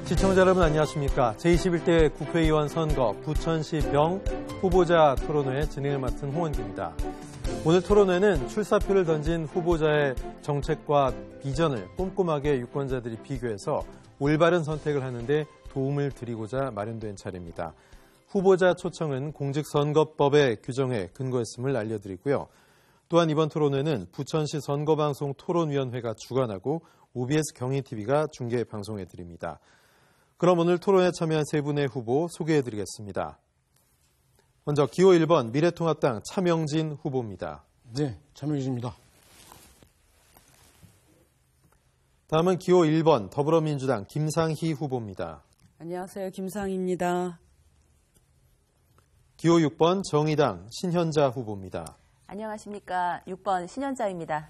시청자 여러분 안녕하십니까. 제21대 국회의원 선거 부천시병 후보자 토론회 진행을 맡은 홍원기입니다. 오늘 토론회는 출사표를 던진 후보자의 정책과 비전을 꼼꼼하게 유권자들이 비교해서 올바른 선택을 하는데 도움을 드리고자 마련된 차례입니다. 후보자 초청은 공직선거법의 규정에 근거했음을 알려드리고요. 또한 이번 토론회는 부천시 선거방송 토론위원회가 주관하고 OBS 경인TV가 중계 방송해드립니다. 그럼 오늘 토론에 참여한 세 분의 후보 소개해드리겠습니다. 먼저 기호 1번 미래통합당 차명진 후보입니다. 네, 차명진입니다. 다음은 기호 1번 더불어민주당 김상희 후보입니다. 안녕하세요. 김상희입니다. 기호 6번 정의당 신현자 후보입니다. 안녕하십니까. 6번 신현자입니다.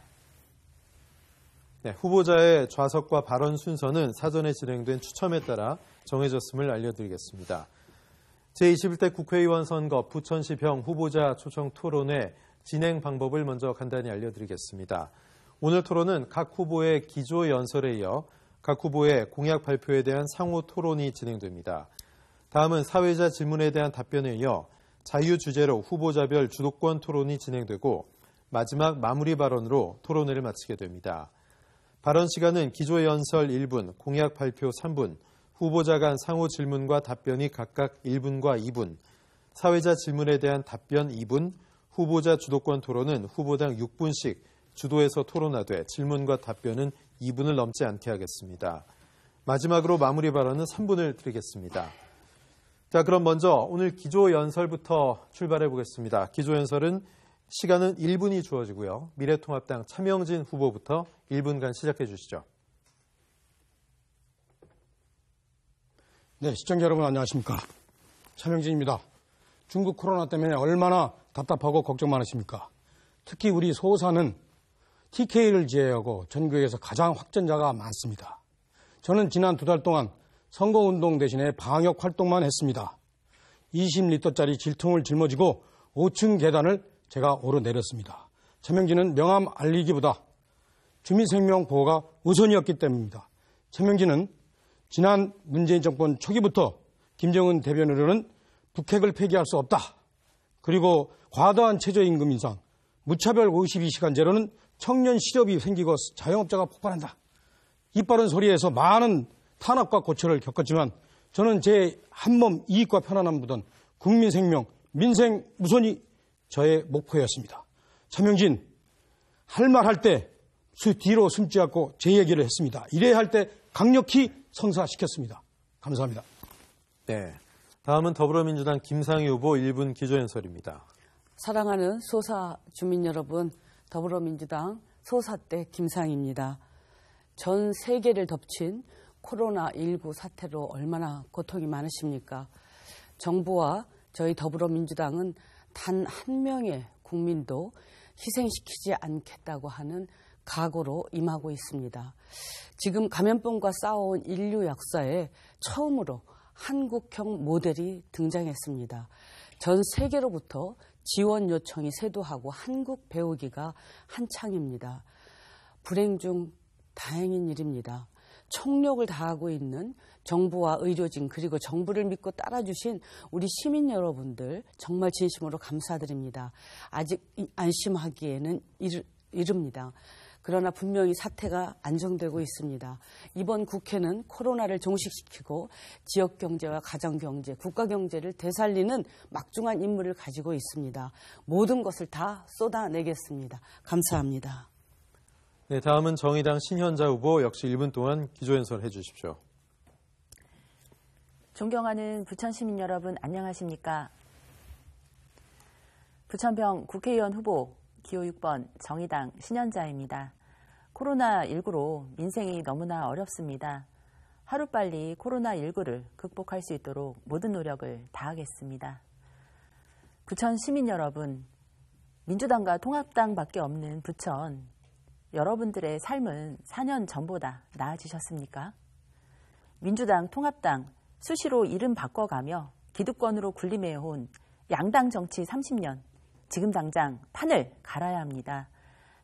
네, 후보자의 좌석과 발언 순서는 사전에 진행된 추첨에 따라 정해졌음을 알려드리겠습니다. 제21대 국회의원 선거 부천시병 후보자 초청 토론회 진행 방법을 먼저 간단히 알려드리겠습니다. 오늘 토론은 각 후보의 기조 연설에 이어 각 후보의 공약 발표에 대한 상호 토론이 진행됩니다. 다음은 사회자 질문에 대한 답변에 이어 자유주제로 후보자별 주도권 토론이 진행되고 마지막 마무리 발언으로 토론회를 마치게 됩니다. 발언 시간은 기조연설 1분, 공약 발표 3분, 후보자 간 상호 질문과 답변이 각각 1분과 2분, 사회자 질문에 대한 답변 2분, 후보자 주도권 토론은 후보당 6분씩 주도해서 토론하되 질문과 답변은 2분을 넘지 않게 하겠습니다. 마지막으로 마무리 발언은 3분을 드리겠습니다. 자, 그럼 먼저 오늘 기조연설부터 출발해 보겠습니다. 기조연설은 시간은 1분이 주어지고요. 미래통합당 차명진 후보부터 1분간 시작해 주시죠. 네, 시청자 여러분 안녕하십니까. 차명진입니다. 중국 코로나 때문에 얼마나 답답하고 걱정 많으십니까? 특히 우리 소사는 TK를 제외하고 전국에서 가장 확진자가 많습니다. 저는 지난 2달 동안 선거운동 대신에 방역 활동만 했습니다. 20리터짜리 질통을 짊어지고 5층 계단을 제가 오르내렸습니다. 차명진은 명함 알리기보다 주민생명 보호가 우선이었기 때문입니다. 차명진은 지난 문재인 정권 초기부터 김정은 대변인으로는 북핵을 폐기할 수 없다. 그리고 과다한 최저임금 인상, 무차별 52시간제로는 청년 실업이 생기고 자영업자가 폭발한다. 이빠른 소리에서 많은 탄압과 고초를 겪었지만 저는 제 한몸 이익과 편안함보단 국민 생명, 민생 우선이 저의 목표였습니다. 차명진, 할 말 할 때 뒤로 숨지 않고 제 얘기를 했습니다. 이래야 할 때 강력히 성사시켰습니다. 감사합니다. 네, 다음은 더불어민주당 김상희 후보 1분 기조연설입니다. 사랑하는 소사 주민 여러분, 더불어민주당 소사대 김상희입니다. 전 세계를 덮친 코로나19 사태로 얼마나 고통이 많으십니까? 정부와 저희 더불어민주당은 단 한 명의 국민도 희생시키지 않겠다고 하는 각오로 임하고 있습니다. 지금 감염병과 싸워온 인류 역사에 처음으로 한국형 모델이 등장했습니다. 전 세계로부터 지원 요청이 쇄도하고 한국 배우기가 한창입니다. 불행 중 다행인 일입니다. 총력을 다하고 있는 정부와 의료진 그리고 정부를 믿고 따라주신 우리 시민 여러분들 정말 진심으로 감사드립니다. 아직 안심하기에는 이릅니다. 그러나 분명히 사태가 안정되고 있습니다. 이번 국회는 코로나를 종식시키고 지역경제와 가정경제, 국가경제를 되살리는 막중한 임무를 가지고 있습니다. 모든 것을 다 쏟아내겠습니다. 감사합니다. 네, 다음은 정의당 신현자 후보 역시 1분 동안 기조연설 해주십시오. 존경하는 부천 시민 여러분 안녕하십니까? 부천병 국회의원 후보 기호 6번 정의당 신현자입니다. 코로나19로 민생이 너무나 어렵습니다. 하루빨리 코로나19를 극복할 수 있도록 모든 노력을 다하겠습니다. 부천 시민 여러분, 민주당과 통합당밖에 없는 부천, 여러분들의 삶은 4년 전보다 나아지셨습니까? 민주당, 통합당 수시로 이름 바꿔가며 기득권으로 군림해온 양당 정치 30년, 지금 당장 판을 갈아야 합니다.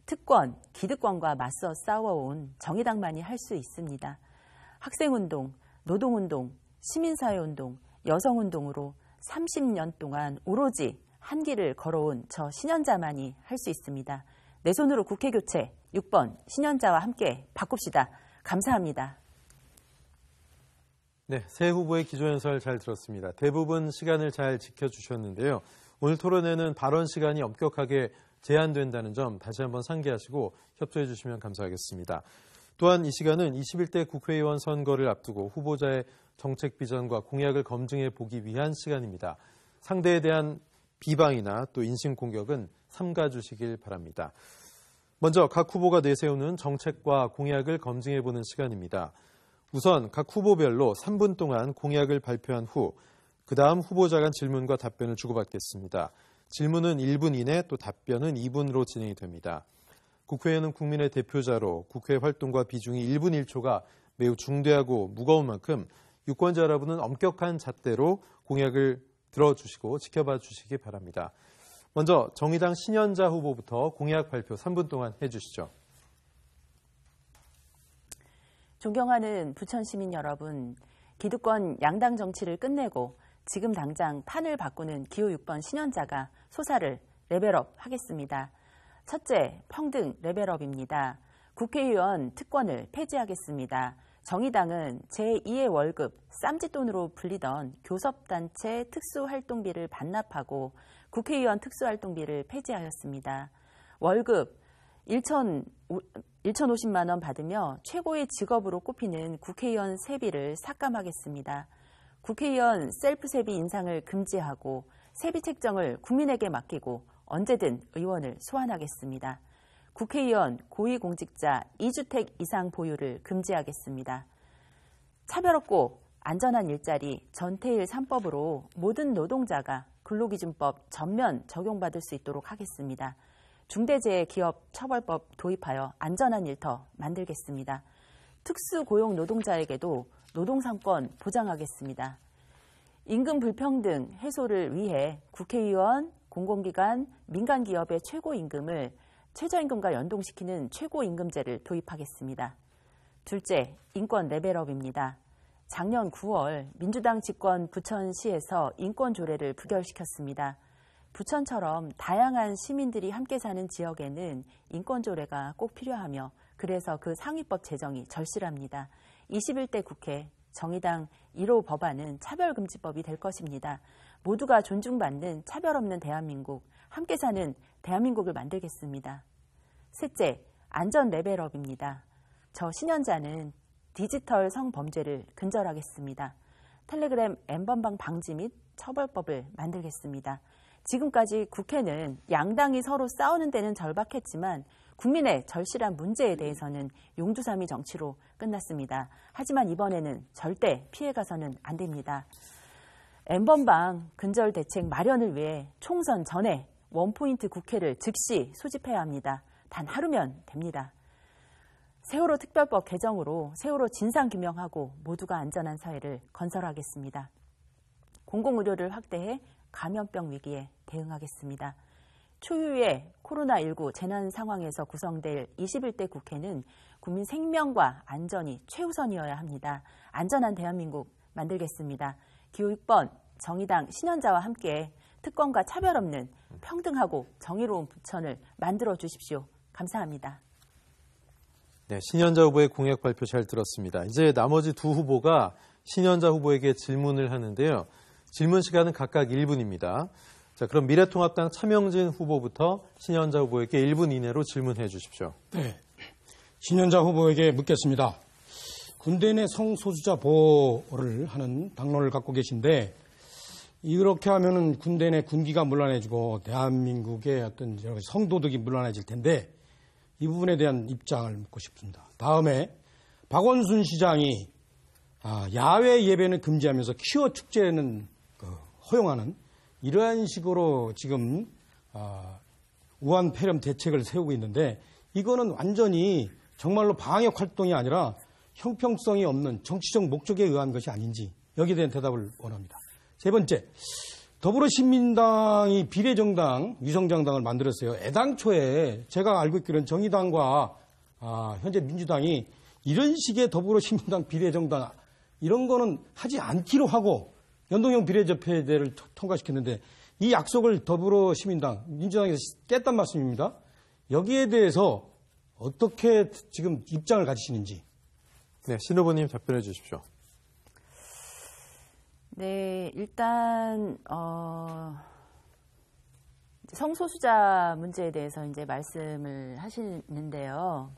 특권, 기득권과 맞서 싸워온 정의당만이 할 수 있습니다. 학생운동, 노동운동, 시민사회운동, 여성운동으로 30년 동안 오로지 한 길을 걸어온 저 신현자만이 할 수 있습니다. 내 손으로 국회 교체 6번 신현자와 함께 바꿉시다. 감사합니다. 네, 새 후보의 기조연설 잘 들었습니다. 대부분 시간을 잘 지켜주셨는데요. 오늘 토론회는 발언 시간이 엄격하게 제한된다는 점 다시 한번 상기하시고 협조해 주시면 감사하겠습니다. 또한 이 시간은 21대 국회의원 선거를 앞두고 후보자의 정책 비전과 공약을 검증해 보기 위한 시간입니다. 상대에 대한 비방이나 또 인신 공격은 삼가 주시길 바랍니다. 먼저 각 후보가 내세우는 정책과 공약을 검증해 보는 시간입니다. 우선 각 후보별로 3분 동안 공약을 발표한 후 그 다음 후보자 간 질문과 답변을 주고받겠습니다. 질문은 1분 이내 또 답변은 2분으로 진행이 됩니다. 국회에는 국민의 대표자로 국회 활동과 비중이 1분 1초가 매우 중대하고 무거운 만큼 유권자 여러분은 엄격한 잣대로 공약을 들어주시고 지켜봐 주시기 바랍니다. 먼저 정의당 신현자 후보부터 공약 발표 3분 동안 해주시죠. 존경하는 부천 시민 여러분, 기득권 양당 정치를 끝내고 지금 당장 판을 바꾸는 기호 6번 신현자가 소사를 레벨업 하겠습니다. 첫째, 평등 레벨업입니다. 국회의원 특권을 폐지하겠습니다. 정의당은 제2의 월급, 쌈짓돈으로 불리던 교섭단체 특수활동비를 반납하고 국회의원 특수활동비를 폐지하였습니다. 월급 1,050만 원 받으며 최고의 직업으로 꼽히는 국회의원 세비를 삭감하겠습니다. 국회의원 셀프 세비 인상을 금지하고 세비 책정을 국민에게 맡기고 언제든 의원을 소환하겠습니다. 국회의원 고위공직자 2주택 이상 보유를 금지하겠습니다. 차별 없고 안전한 일자리 전태일 3법으로 모든 노동자가 근로기준법 전면 적용받을 수 있도록 하겠습니다. 중대재해기업처벌법 도입하여 안전한 일터 만들겠습니다. 특수고용 노동자에게도 노동상권 보장하겠습니다. 임금 불평등 해소를 위해 국회의원, 공공기관, 민간기업의 최고임금을 최저임금과 연동시키는 최고임금제를 도입하겠습니다. 둘째, 인권 레벨업입니다. 작년 9월 민주당 집권 부천시에서 인권조례를 부결시켰습니다. 부천처럼 다양한 시민들이 함께 사는 지역에는 인권조례가 꼭 필요하며 그래서 그 상위법 제정이 절실합니다. 21대 국회 정의당 1호 법안은 차별금지법이 될 것입니다. 모두가 존중받는 차별 없는 대한민국, 함께 사는 대한민국을 만들겠습니다. 셋째, 안전 레벨업입니다. 저 신현자는 디지털 성범죄를 근절하겠습니다. 텔레그램 N번방 방지 및 처벌법을 만들겠습니다. 지금까지 국회는 양당이 서로 싸우는 데는 절박했지만 국민의 절실한 문제에 대해서는 용두사미 정치로 끝났습니다. 하지만 이번에는 절대 피해가서는 안 됩니다. N번방 근절 대책 마련을 위해 총선 전에 원포인트 국회를 즉시 소집해야 합니다. 단 하루면 됩니다. 세월호 특별법 개정으로 세월호 진상규명하고 모두가 안전한 사회를 건설하겠습니다. 공공의료를 확대해 감염병 위기에 대응하겠습니다. 초유의 코로나19 재난 상황에서 구성될 21대 국회는 국민 생명과 안전이 최우선이어야 합니다. 안전한 대한민국 만들겠습니다. 기호 6번 정의당 신현자와 함께 특권과 차별 없는 평등하고 정의로운 부천을 만들어 주십시오. 감사합니다. 네, 신현자 후보의 공약 발표 잘 들었습니다. 이제 나머지 두 후보가 신현자 후보에게 질문을 하는데요. 질문 시간은 각각 1분입니다. 자, 그럼 미래통합당 차명진 후보부터 신현자 후보에게 1분 이내로 질문해 주십시오. 네, 신현자 후보에게 묻겠습니다. 군대 내 성소수자 보호를 하는 당론을 갖고 계신데 이렇게 하면은 군대 내 군기가 문란해지고 대한민국의 어떤 여러 가지 성도덕이 문란해질 텐데 이 부분에 대한 입장을 묻고 싶습니다. 다음에 박원순 시장이 야외 예배는 금지하면서 퀴어 축제는 허용하는 이러한 식으로 지금 우한 폐렴 대책을 세우고 있는데 이거는 완전히 정말로 방역 활동이 아니라 형평성이 없는 정치적 목적에 의한 것이 아닌지 여기에 대한 대답을 원합니다. 세 번째, 더불어시민당이 비례정당, 위성정당을 만들었어요. 애당초에 제가 알고 있기로는 정의당과 현재 민주당이 이런 식의 더불어시민당 비례정당 이런 거는 하지 않기로 하고 연동형 비례대표제를 통과시켰는데 이 약속을 더불어시민당, 민주당에서 깼단 말씀입니다. 여기에 대해서 어떻게 지금 입장을 가지시는지. 네, 신 후보님 답변해 주십시오. 네, 일단 성소수자 문제에 대해서 이제 말씀을 하시는데요.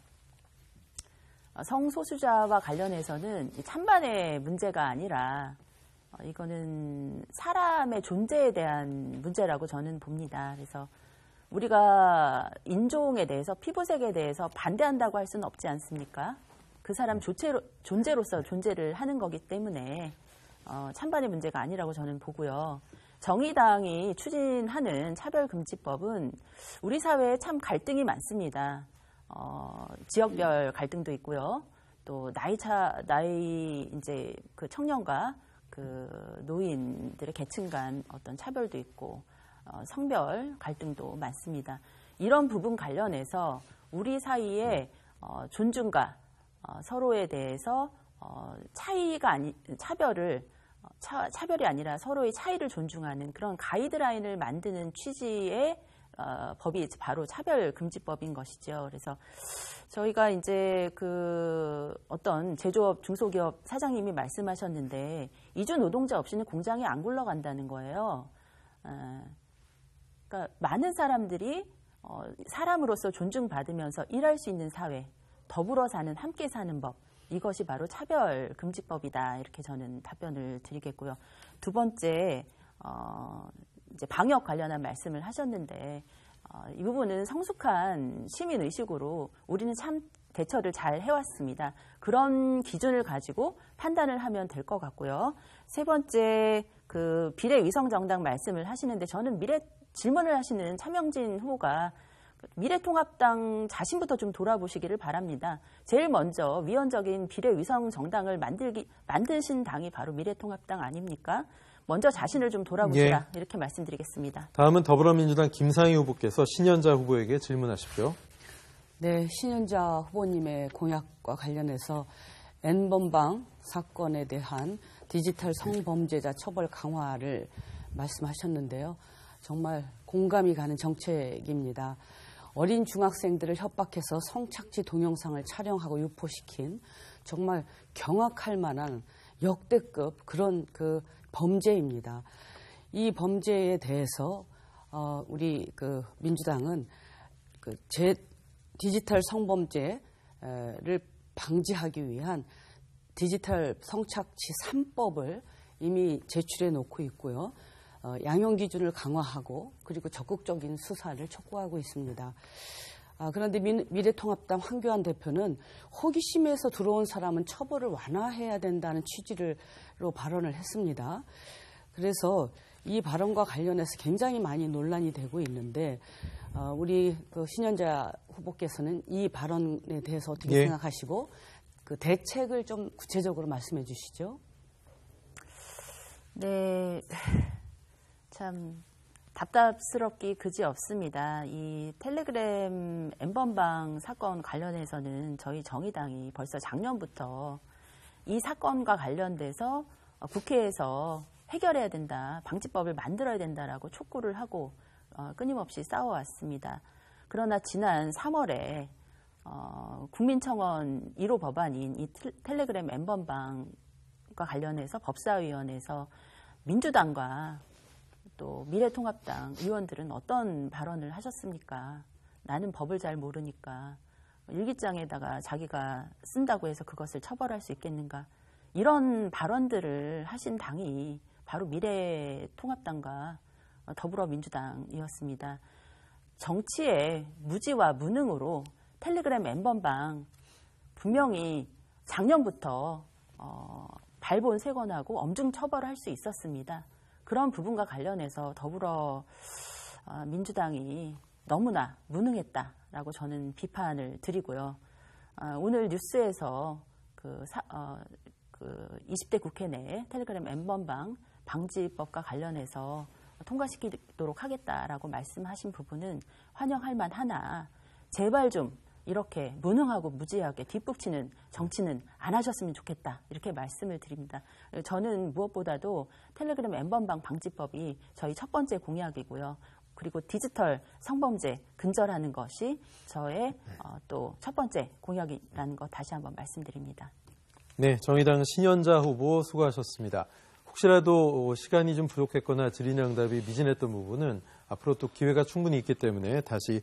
성소수자와 관련해서는 찬반의 문제가 아니라 이거는 사람의 존재에 대한 문제라고 저는 봅니다. 그래서 우리가 인종에 대해서, 피부색에 대해서 반대한다고 할 수는 없지 않습니까? 그 사람 존재로서 존재를 하는 거기 때문에 찬반의 문제가 아니라고 저는 보고요. 정의당이 추진하는 차별금지법은 우리 사회에 참 갈등이 많습니다. 지역별 갈등도 있고요. 또 나이 이제 그 청년과 그 노인들의 계층 간 어떤 차별도 있고 성별 갈등도 많습니다. 이런 부분 관련해서 우리 사이에 존중과 서로에 대해서 차별이 아니라 서로의 차이를 존중하는 그런 가이드라인을 만드는 취지의 법이 바로 차별금지법인 것이죠. 그래서 저희가 이제 그 어떤 제조업, 중소기업 사장님이 말씀하셨는데 이주 노동자 없이는 공장이 안 굴러간다는 거예요. 그러니까 많은 사람들이 사람으로서 존중받으면서 일할 수 있는 사회, 더불어 사는, 함께 사는 법, 이것이 바로 차별금지법이다. 이렇게 저는 답변을 드리겠고요. 두 번째, 이제 방역 관련한 말씀을 하셨는데 이 부분은 성숙한 시민의식으로 우리는 참 대처를 잘 해왔습니다. 그런 기준을 가지고 판단을 하면 될 것 같고요. 세 번째, 그 비례위성정당 말씀을 하시는데 저는 질문을 하시는 차명진 후보가 미래통합당 자신부터 좀 돌아보시기를 바랍니다. 제일 먼저 위헌적인 비례위성정당을 만드신 당이 바로 미래통합당 아닙니까? 먼저 자신을 좀 돌아보시라. 예. 이렇게 말씀드리겠습니다. 다음은 더불어민주당 김상희 후보께서 신현자 후보에게 질문하십시오. 네, 신현자 후보님의 공약과 관련해서 N번방 사건에 대한 디지털 성범죄자 처벌 강화를 말씀하셨는데요. 정말 공감이 가는 정책입니다. 어린 중학생들을 협박해서 성착취 동영상을 촬영하고 유포시킨 정말 경악할 만한 역대급 그런 그 범죄입니다. 이 범죄에 대해서 우리 그 민주당은 그 디지털 성범죄를 방지하기 위한 디지털 성착취 3법을 이미 제출해 놓고 있고요. 양형 기준을 강화하고 그리고 적극적인 수사를 촉구하고 있습니다. 그런데 미래통합당 황교안 대표는 호기심에서 들어온 사람은 처벌을 완화해야 된다는 취지로 발언을 했습니다. 그래서 이 발언과 관련해서 굉장히 많이 논란이 되고 있는데 우리 그 신현자 후보께서는 이 발언에 대해서 어떻게 생각하시고 그 대책을 좀 구체적으로 말씀해 주시죠. 네, 참 답답스럽기 그지없습니다. 이 텔레그램 N번방 사건 관련해서는 저희 정의당이 벌써 작년부터 이 사건과 관련돼서 국회에서 해결해야 된다, 방지법을 만들어야 된다라고 촉구를 하고 끊임없이 싸워왔습니다. 그러나 지난 3월에 국민청원 1호 법안인 이 텔레그램 N번방과 관련해서 법사위원회에서 민주당과 또 미래통합당 의원들은 어떤 발언을 하셨습니까? 나는 법을 잘 모르니까 일기장에다가 자기가 쓴다고 해서 그것을 처벌할 수 있겠는가? 이런 발언들을 하신 당이 바로 미래통합당과 더불어민주당이었습니다. 정치의 무지와 무능으로 텔레그램 N번방 분명히 작년부터 발본 세건하고 엄중 처벌할 수 있었습니다. 그런 부분과 관련해서 더불어민주당이 너무나 무능했다라고 저는 비판을 드리고요. 오늘 뉴스에서 그 20대 국회 내 텔레그램 N번방 방지법과 관련해서 통과시키도록 하겠다라고 말씀하신 부분은 환영할 만하나 제발 좀 이렇게 무능하고 무지하게 뒷북치는 정치는 안 하셨으면 좋겠다. 이렇게 말씀을 드립니다. 저는 무엇보다도 텔레그램 N번방 방지법이 저희 첫 번째 공약이고요. 그리고 디지털 성범죄 근절하는 것이 저의 또 첫 번째 공약이라는 거 다시 한번 말씀드립니다. 네, 정의당 신연자 후보 수고하셨습니다. 혹시라도 시간이 좀 부족했거나 질의응답이 미진했던 부분은 앞으로 또 기회가 충분히 있기 때문에 다시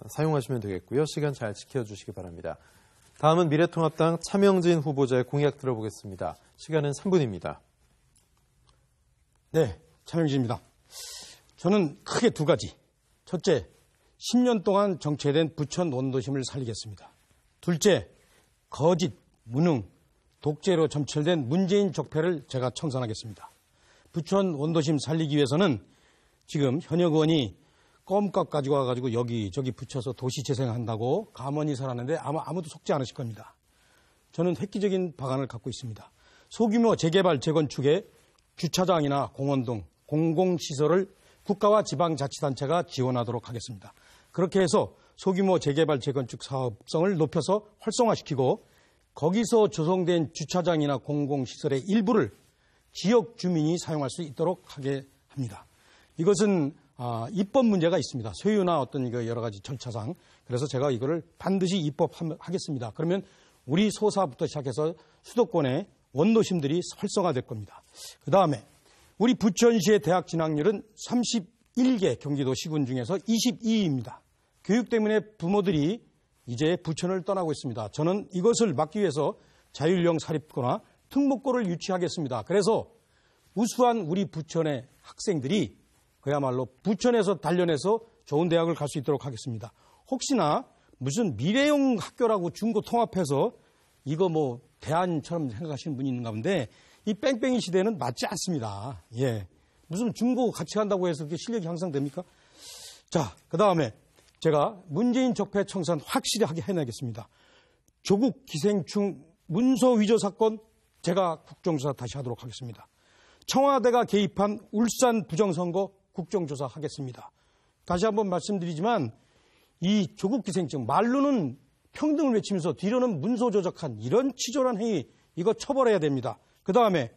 사용하시면 되겠고요. 시간 잘 지켜주시기 바랍니다. 다음은 미래통합당 차명진 후보자의 공약 들어보겠습니다. 시간은 3분입니다. 네, 차명진입니다. 저는 크게 두 가지. 첫째, 10년 동안 정체된 부천 원도심을 살리겠습니다. 둘째, 거짓, 무능, 독재로 점철된 문재인 적폐를 제가 청산하겠습니다. 부천 원도심 살리기 위해서는 지금 현역 의원이 껌값 가지고 와가지고 여기저기 붙여서 도시 재생한다고 가만히 살았는데 아마 아무도 속지 않으실 겁니다. 저는 획기적인 방안을 갖고 있습니다. 소규모 재개발, 재건축에 주차장이나 공원 등 공공시설을 국가와 지방자치단체가 지원하도록 하겠습니다. 그렇게 해서 소규모 재개발, 재건축 사업성을 높여서 활성화시키고 거기서 조성된 주차장이나 공공시설의 일부를 지역 주민이 사용할 수 있도록 하게 합니다. 이것은 입법 문제가 있습니다. 소유나 어떤 여러 가지 절차상. 그래서 제가 이거를 반드시 입법하겠습니다. 그러면 우리 소사부터 시작해서 수도권의 원도심들이 활성화될 겁니다. 그 다음에 우리 부천시의 대학 진학률은 31개 경기도 시군 중에서 22위입니다. 교육 때문에 부모들이 이제 부천을 떠나고 있습니다. 저는 이것을 막기 위해서 자율형 사립고나 특목고를 유치하겠습니다. 그래서 우수한 우리 부천의 학생들이 그야말로 부천에서 단련해서 좋은 대학을 갈 수 있도록 하겠습니다. 혹시나 무슨 미래형 학교라고 중고 통합해서 이거 뭐 대안처럼 생각하시는 분이 있는가 본데 이 뺑뺑이 시대는 맞지 않습니다. 예. 무슨 중고 같이 간다고 해서 그게 실력이 향상됩니까? 자, 그 다음에 제가 문재인 적폐 청산 확실히 하게 해내겠습니다. 조국 기생충 문서 위조 사건 제가 국정조사 다시 하도록 하겠습니다. 청와대가 개입한 울산 부정선거 국정조사 하겠습니다. 다시 한번 말씀드리지만 이 조국 기생충 말로는 평등을 외치면서 뒤로는 문서 조작한 이런 치졸한 행위 이거 처벌해야 됩니다. 그 다음에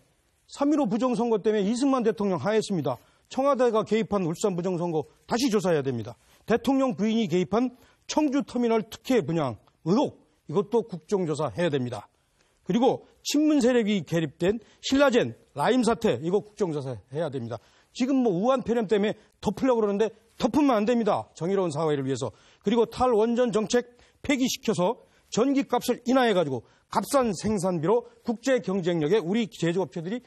3.15 부정선거 때문에 이승만 대통령 하야했습니다. 청와대가 개입한 울산 부정선거 다시 조사해야 됩니다. 대통령 부인이 개입한 청주터미널 특혜 분양 의혹 이것도 국정조사해야 됩니다. 그리고 친문 세력이 개입된 신라젠 라임 사태 이거 국정조사해야 됩니다. 지금 뭐 우한 폐렴 때문에 덮으려고 그러는데 덮으면 안 됩니다. 정의로운 사회를 위해서. 그리고 탈원전 정책 폐기시켜서 전기값을 인하해가지고 값싼 생산비로 국제 경쟁력에 우리 제조업체들이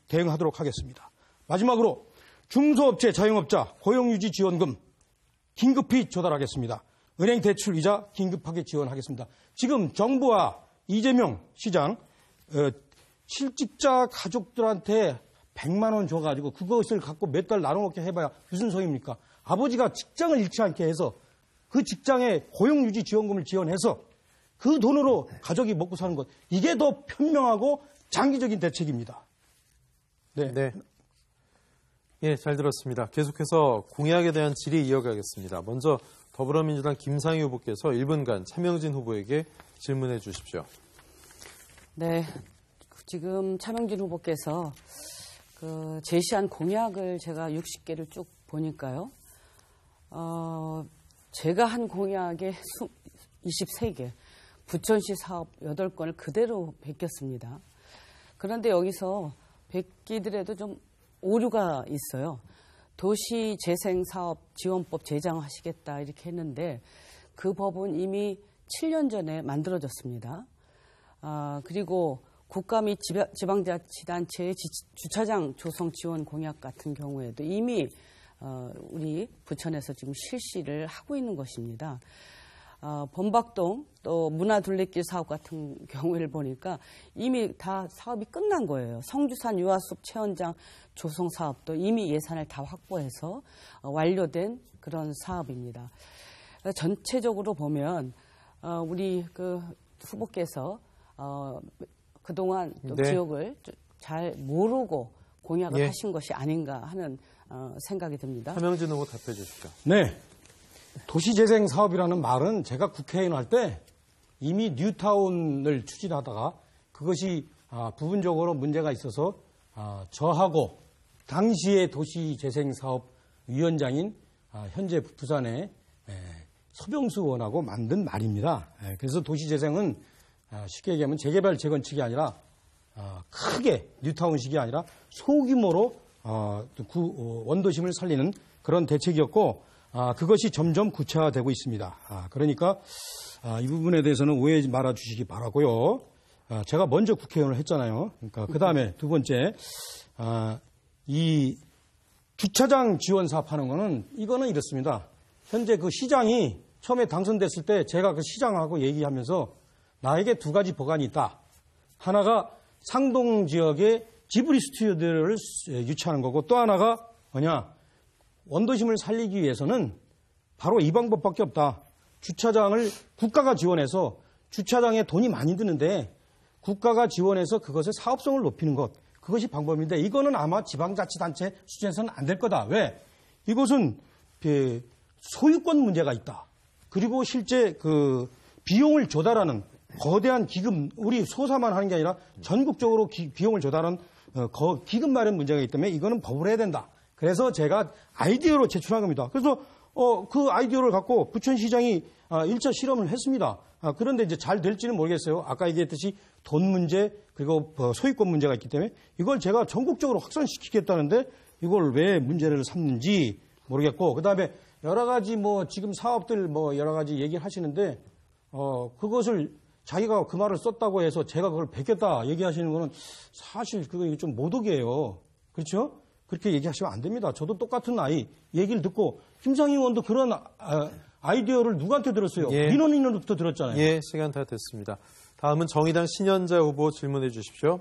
대응하도록 하겠습니다. 마지막으로 중소업체 자영업자 고용유지 지원금 긴급히 조달하겠습니다. 은행 대출 이자 긴급하게 지원하겠습니다. 지금 정부와 이재명 시장 실직자 가족들한테 100만 원 줘가지고 그것을 갖고 몇 달 나눠먹게 해봐야 무슨 소용입니까? 아버지가 직장을 잃지 않게 해서 그 직장에 고용유지 지원금을 지원해서 그 돈으로 가족이 먹고 사는 것 이게 더 현명하고 장기적인 대책입니다. 네. 네. 예, 잘 들었습니다. 계속해서 공약에 대한 질의 이어가겠습니다. 먼저 더불어민주당 김상희 후보께서 1분간 차명진 후보에게 질문해 주십시오. 네, 지금 차명진 후보께서 제시한 공약을 제가 60개를 쭉 보니까요. 제가 한 공약의 23개, 부천시 사업 8건을 그대로 베꼈습니다. 그런데 여기서 베끼더라도 좀 오류가 있어요. 도시재생사업 지원법 제정하시겠다 이렇게 했는데 그 법은 이미 7년 전에 만들어졌습니다. 그리고 국가 및 지방자치단체의 주차장 조성 지원 공약 같은 경우에도 이미 우리 부천에서 지금 실시를 하고 있는 것입니다. 범박동 또 문화둘레길 사업 같은 경우를 보니까 이미 다 사업이 끝난 거예요. 성주산 유아숲 체험장 조성 사업도 이미 예산을 다 확보해서 완료된 그런 사업입니다. 전체적으로 보면 우리 그 후보께서 그동안 또 네. 기억을 잘 모르고 공약을 예. 하신 것이 아닌가 하는 생각이 듭니다. 차명진 후보 답해 주시죠. 네. 도시재생 사업이라는 말은 제가 국회의원 할 때 이미 뉴타운을 추진하다가 그것이 부분적으로 문제가 있어서 저하고 당시의 도시재생사업위원장인 현재 부산의 서병수 의원하고 만든 말입니다. 그래서 도시재생은 쉽게 얘기하면 재개발 재건축이 아니라 크게 뉴타운식이 아니라 소규모로 원도심을 살리는 그런 대책이었고 그것이 점점 구체화되고 있습니다. 그러니까 이 부분에 대해서는 오해하지 말아 주시기 바라고요. 제가 먼저 국회의원을 했잖아요. 그러니까 그 다음에 두 번째 이 주차장 지원 사업하는 거는 이거는 이렇습니다. 현재 그 시장이 처음에 당선됐을 때 제가 그 시장하고 얘기하면서 나에게 두 가지 법안이 있다. 하나가 상동 지역에 지브리 스튜디오를 유치하는 거고 또 하나가 뭐냐 원도심을 살리기 위해서는 바로 이 방법밖에 없다. 주차장을 국가가 지원해서 주차장에 돈이 많이 드는데 국가가 지원해서 그것의 사업성을 높이는 것. 그것이 방법인데 이거는 아마 지방자치단체 수준에서는 안 될 거다. 왜? 이것은 소유권 문제가 있다. 그리고 실제 그 비용을 조달하는 거대한 기금, 우리 소사만 하는 게 아니라 전국적으로 비용을 조달하는 기금 마련 문제가 있기 때문에 이거는 법을 해야 된다. 그래서 제가 아이디어로 제출한 겁니다. 그래서 그 아이디어를 갖고 부천시장이 1차 실험을 했습니다. 그런데 이제 잘 될지는 모르겠어요. 아까 얘기했듯이 돈 문제 그리고 소유권 문제가 있기 때문에 이걸 제가 전국적으로 확산시키겠다는데 이걸 왜 문제를 삼는지 모르겠고 그다음에 여러 가지 지금 사업들 여러 가지 얘기를 하시는데 그것을 자기가 그 말을 썼다고 해서 제가 그걸 베꼈다 얘기하시는 거는 사실 그거 좀 모독이에요. 그렇죠? 그렇게 얘기하시면 안 됩니다. 저도 똑같은 얘기를 듣고 김상희 의원도 그런 아이디어를 누구한테 들었어요? 예. 민원인으로부터 들었잖아요. 예, 시간 다 됐습니다. 다음은 정의당 신현자 후보 질문해 주십시오.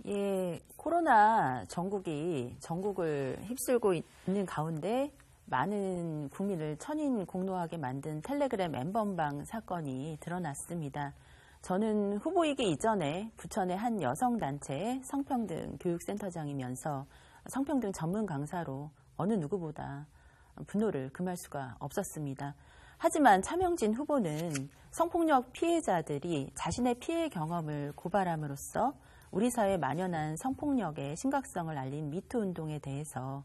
예, 코로나 전국을 휩쓸고 있는 가운데 많은 국민을 천인공노하게 만든 텔레그램 엠번방 사건이 드러났습니다. 저는 후보이기 이전에 부천의 한 여성단체의 성평등 교육센터장이면서 성평등 전문 강사로 어느 누구보다 분노를 금할 수가 없었습니다. 하지만 차명진 후보는 성폭력 피해자들이 자신의 피해 경험을 고발함으로써 우리 사회에 만연한 성폭력의 심각성을 알린 미투 운동에 대해서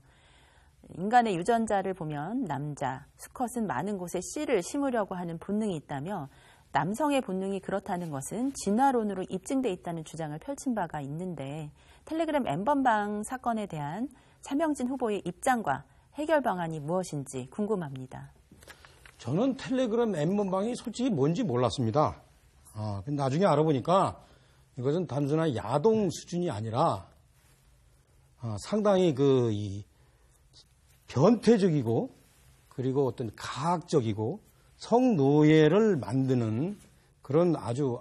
인간의 유전자를 보면 남자, 수컷은 많은 곳에 씨를 심으려고 하는 본능이 있다며 남성의 본능이 그렇다는 것은 진화론으로 입증돼 있다는 주장을 펼친 바가 있는데 텔레그램 엠번방 사건에 대한 차명진 후보의 입장과 해결 방안이 무엇인지 궁금합니다. 저는 텔레그램 엠번방이 솔직히 뭔지 몰랐습니다. 근데 나중에 알아보니까 이것은 단순한 야동 수준이 아니라 상당히 이 변태적이고 그리고 어떤 가학적이고 성노예를 만드는 그런 아주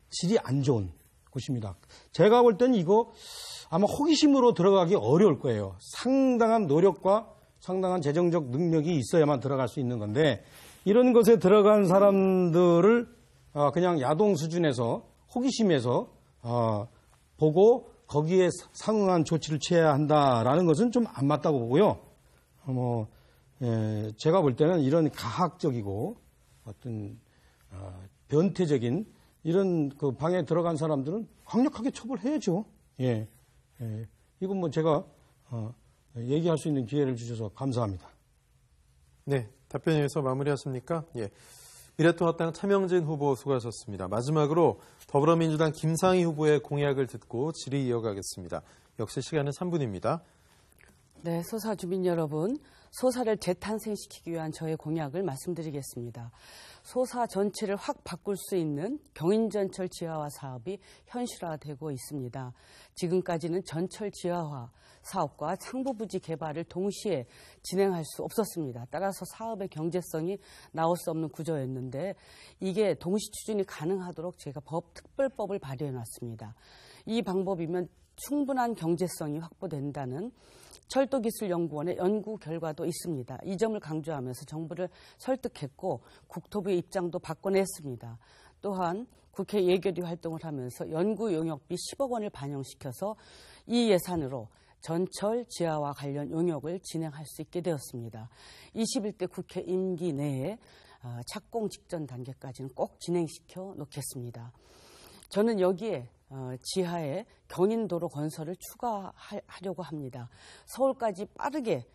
질이 안 좋은 곳입니다. 제가 볼 때는 이거 아마 호기심으로 들어가기 어려울 거예요. 상당한 노력과 상당한 재정적 능력이 있어야만 들어갈 수 있는 건데 이런 것에 들어간 사람들을 그냥 야동 수준에서 호기심에서 보고 거기에 상응한 조치를 취해야 한다라는 것은 좀 안 맞다고 보고요. 제가 볼 때는 이런 가학적이고 어떤 변태적인 이런 그 방에 들어간 사람들은 강력하게 처벌해야죠. 이건 제가 얘기할 수 있는 기회를 주셔서 감사합니다. 네, 답변에서 마무리하십니까? 예. 미래통합당 차명진 후보 수고하셨습니다. 마지막으로 더불어민주당 김상희 후보의 공약을 듣고 질의 이어가겠습니다. 역시 시간은 3분입니다. 네, 소사 주민 여러분, 소사를 재탄생시키기 위한 저의 공약을 말씀드리겠습니다. 소사 전체를 확 바꿀 수 있는 경인전철 지하화 사업이 현실화되고 있습니다. 지금까지는 전철 지하화 사업과 상부부지 개발을 동시에 진행할 수 없었습니다. 따라서 사업의 경제성이 나올 수 없는 구조였는데 이게 동시 추진이 가능하도록 제가 특별법을 발의해놨습니다. 이 방법이면 충분한 경제성이 확보된다는 철도기술연구원의 연구 결과도 있습니다. 이 점을 강조하면서 정부를 설득했고 국토부의 입장도 바꿔냈습니다. 또한 국회 예결위 활동을 하면서 연구 용역비 10억 원을 반영시켜서 이 예산으로 전철 지하와 관련 용역을 진행할 수 있게 되었습니다. 21대 국회 임기 내에 착공 직전 단계까지는 꼭 진행시켜 놓겠습니다. 저는 여기에 지하에 경인도로 건설을 추가하려고 합니다. 서울까지 빠르게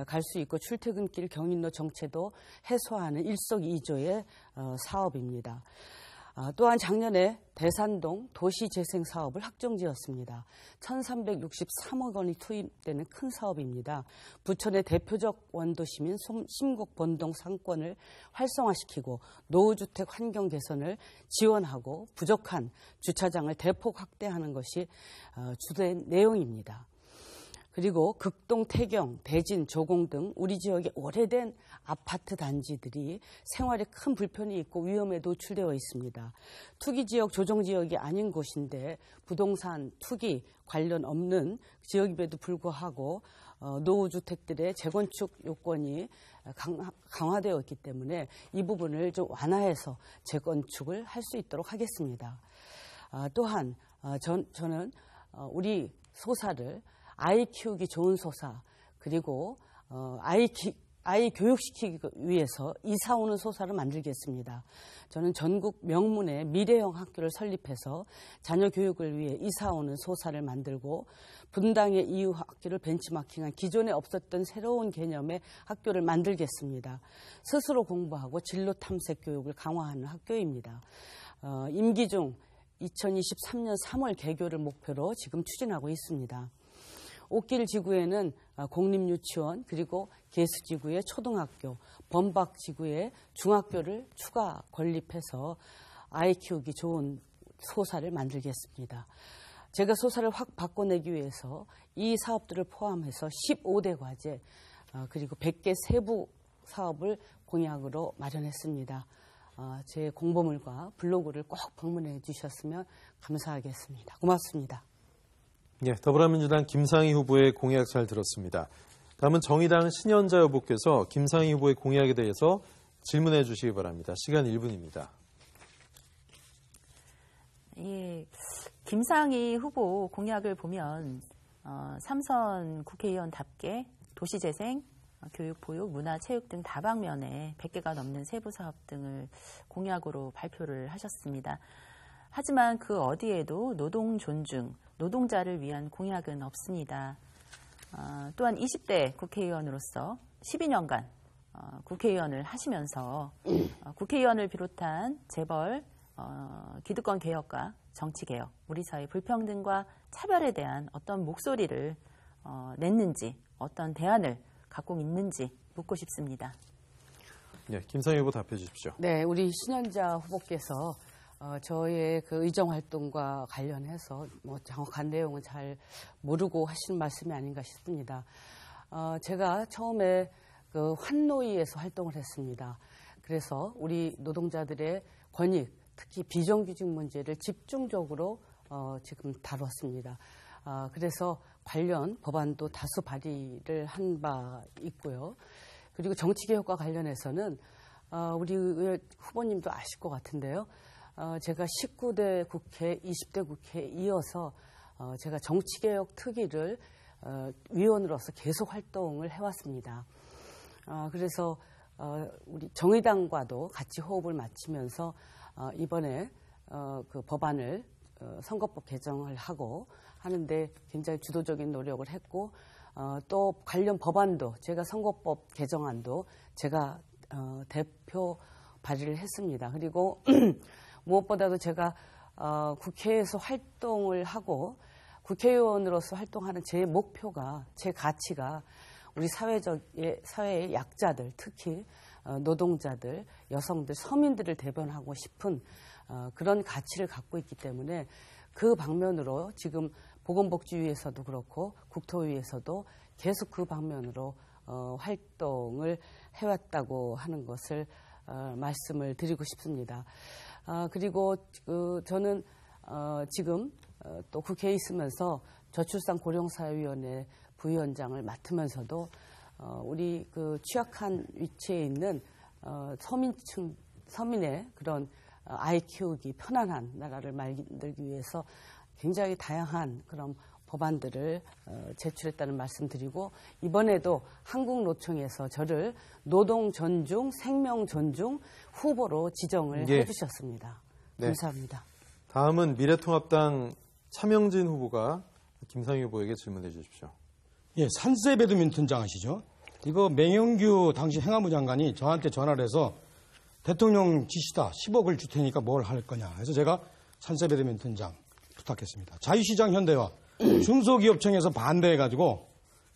갈 수 있고 출퇴근길 경인로 정체도 해소하는 일석이조의 사업입니다. 또한 작년에 대산동 도시재생 사업을 확정지었습니다. 1,363억 원이 투입되는 큰 사업입니다. 부천의 대표적 원도시민 심곡 본동 상권을 활성화시키고 노후주택 환경 개선을 지원하고 부족한 주차장을 대폭 확대하는 것이 주된 내용입니다. 그리고 극동, 태경, 대진, 조공 등 우리 지역의 오래된 아파트 단지들이 생활에 큰 불편이 있고 위험에 노출되어 있습니다. 투기지역, 조정지역이 아닌 곳인데 부동산 투기 관련 없는 지역임에도 불구하고 노후주택들의 재건축 요건이 강화되어 있기 때문에 이 부분을 좀 완화해서 재건축을 할 수 있도록 하겠습니다. 또한 저는 우리 소사를 아이 키우기 좋은 소사 그리고 아이 교육시키기 위해서 이사 오는 소사를 만들겠습니다. 저는 전국 명문의 미래형 학교를 설립해서 자녀 교육을 위해 이사 오는 소사를 만들고 분당의 이후 학교를 벤치마킹한 기존에 없었던 새로운 개념의 학교를 만들겠습니다. 스스로 공부하고 진로 탐색 교육을 강화하는 학교입니다. 임기 중 2023년 3월 개교를 목표로 지금 추진하고 있습니다. 옥길 지구에는 공립유치원 그리고 개수지구의 초등학교, 범박지구의 중학교를 추가 건립해서 아이 키우기 좋은 소사를 만들겠습니다. 제가 소사를 확 바꿔내기 위해서 이 사업들을 포함해서 15대 과제 그리고 100개 세부 사업을 공약으로 마련했습니다. 제 공보물과 블로그를 꼭 방문해 주셨으면 감사하겠습니다. 고맙습니다. 예, 더불어민주당 김상희 후보의 공약 잘 들었습니다. 다음은 정의당 신현자 후보께서 김상희 후보의 공약에 대해서 질문해 주시기 바랍니다. 시간 1분입니다. 예, 김상희 후보 공약을 보면 삼선 국회의원답게 도시재생, 교육, 보육, 문화, 체육 등 다방면에 100개가 넘는 세부 사업 등을 공약으로 발표를 하셨습니다. 하지만 그 어디에도 노동 존중, 노동자를 위한 공약은 없습니다. 또한 20대 국회의원으로서 12년간 국회의원을 하시면서 국회의원을 비롯한 재벌, 기득권 개혁과 정치 개혁, 우리 사회 불평등과 차별에 대한 어떤 목소리를 냈는지, 어떤 대안을 갖고 있는지 묻고 싶습니다. 네, 김상희 후보 답해 주십시오. 네, 우리 신현자 후보께서 저의 그 의정 활동과 관련해서 정확한 내용은 잘 모르고 하시는 말씀이 아닌가 싶습니다. 제가 처음에 그 환노위에서 활동을 했습니다. 그래서 우리 노동자들의 권익, 특히 비정규직 문제를 집중적으로 지금 다뤘습니다. 그래서 관련 법안도 다수 발의를 한 바 있고요. 그리고 정치개혁과 관련해서는 우리 후보님도 아실 것 같은데요. 제가 19대 국회, 20대 국회에 이어서 제가 정치개혁 특위를 위원으로서 계속 활동을 해왔습니다. 그래서 우리 정의당과도 같이 호흡을 맞추면서 이번에 그 법안을 선거법 개정을 하고 하는데 굉장히 주도적인 노력을 했고 또 관련 법안도 제가 선거법 개정안도 제가 대표 발의를 했습니다. 그리고 무엇보다도 제가 국회에서 활동을 하고 국회의원으로서 활동하는 제 목표가, 제 가치가 우리 사회의 약자들, 특히 노동자들, 여성들, 서민들을 대변하고 싶은 그런 가치를 갖고 있기 때문에 그 방면으로 지금 보건복지위에서도 그렇고 국토위에서도 계속 그 방면으로 활동을 해왔다고 하는 것을 말씀을 드리고 싶습니다. 그리고 저는 지금 또 국회에 있으면서 저출산 고령사회위원회 부위원장을 맡으면서도 우리 그 취약한 위치에 있는 서민의 그런 아이 키우기 편안한 나라를 만들기 위해서 굉장히 다양한 그런 법안들을 제출했다는 말씀드리고 이번에도 한국노총에서 저를 노동 존중, 생명 존중 후보로 지정을 예. 해주셨습니다. 네. 감사합니다. 다음은 미래통합당 차명진 후보가 김상희 후보에게 질문해 주십시오. 예, 산세 배드민턴장 아시죠? 이거 맹영규 당시 행안부 장관이 저한테 전화를 해서 대통령 지시다 10억을 줄 테니까 뭘 할 거냐 해서 제가 산세 배드민턴장 부탁했습니다. 자유시장 현대화 중소기업청에서 반대해가지고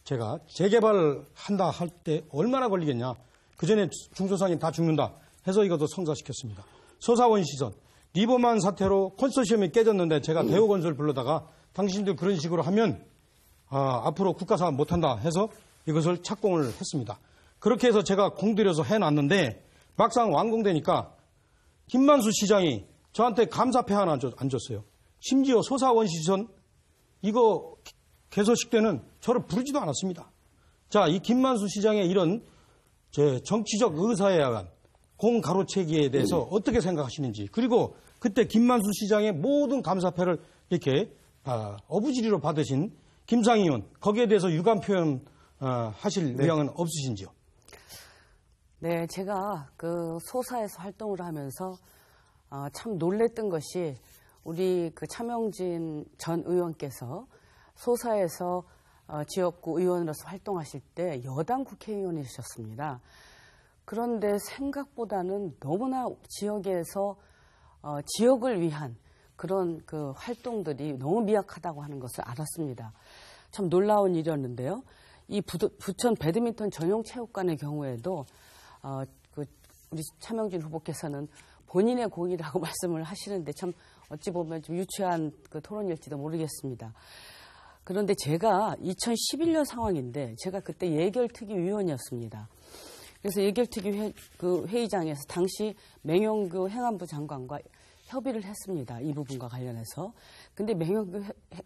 제가 재개발한다 할 때 얼마나 걸리겠냐. 그 전에 중소상인 다 죽는다 해서 이것도 성사시켰습니다. 소사원 시선 리버만 사태로 컨소시엄이 깨졌는데 제가 대우건설 불러다가 당신들 그런 식으로 하면 앞으로 국가사업 못한다 해서 이것을 착공을 했습니다. 그렇게 해서 제가 공들여서 해놨는데 막상 완공되니까 김만수 시장이 저한테 감사패 하나 안 줬어요. 심지어 소사원 시선 이거 개소식 때는 저를 부르지도 않았습니다. 자, 이 김만수 시장의 이런 정치적 의사에 의한 공가로채기에 대해서 어떻게 생각하시는지, 그리고 그때 김만수 시장의 모든 감사패를 이렇게 어부지리로 받으신 김상희 의원, 거기에 대해서 유감 표현 하실 의향은 없으신지요? 네, 제가 그 소사에서 활동을 하면서 참 놀랬던 것이 우리 그 차명진 전 의원께서 소사에서 지역구 의원으로서 활동하실 때 여당 국회의원이셨습니다. 그런데 생각보다는 너무나 지역에서 지역을 위한 그런 그 활동들이 너무 미약하다고 하는 것을 알았습니다. 참 놀라운 일이었는데요. 이 부천 배드민턴 전용 체육관의 경우에도 우리 차명진 후보께서는 본인의 공이라고 말씀을 하시는데 참 어찌 보면 좀 유치한 그 토론일지도 모르겠습니다. 그런데 제가 2011년 상황인데 제가 그때 예결특위위원이었습니다. 그래서 예결특위 회의장에서 당시 맹영규 행안부 장관과 협의를 했습니다. 이 부분과 관련해서. 근데 맹영규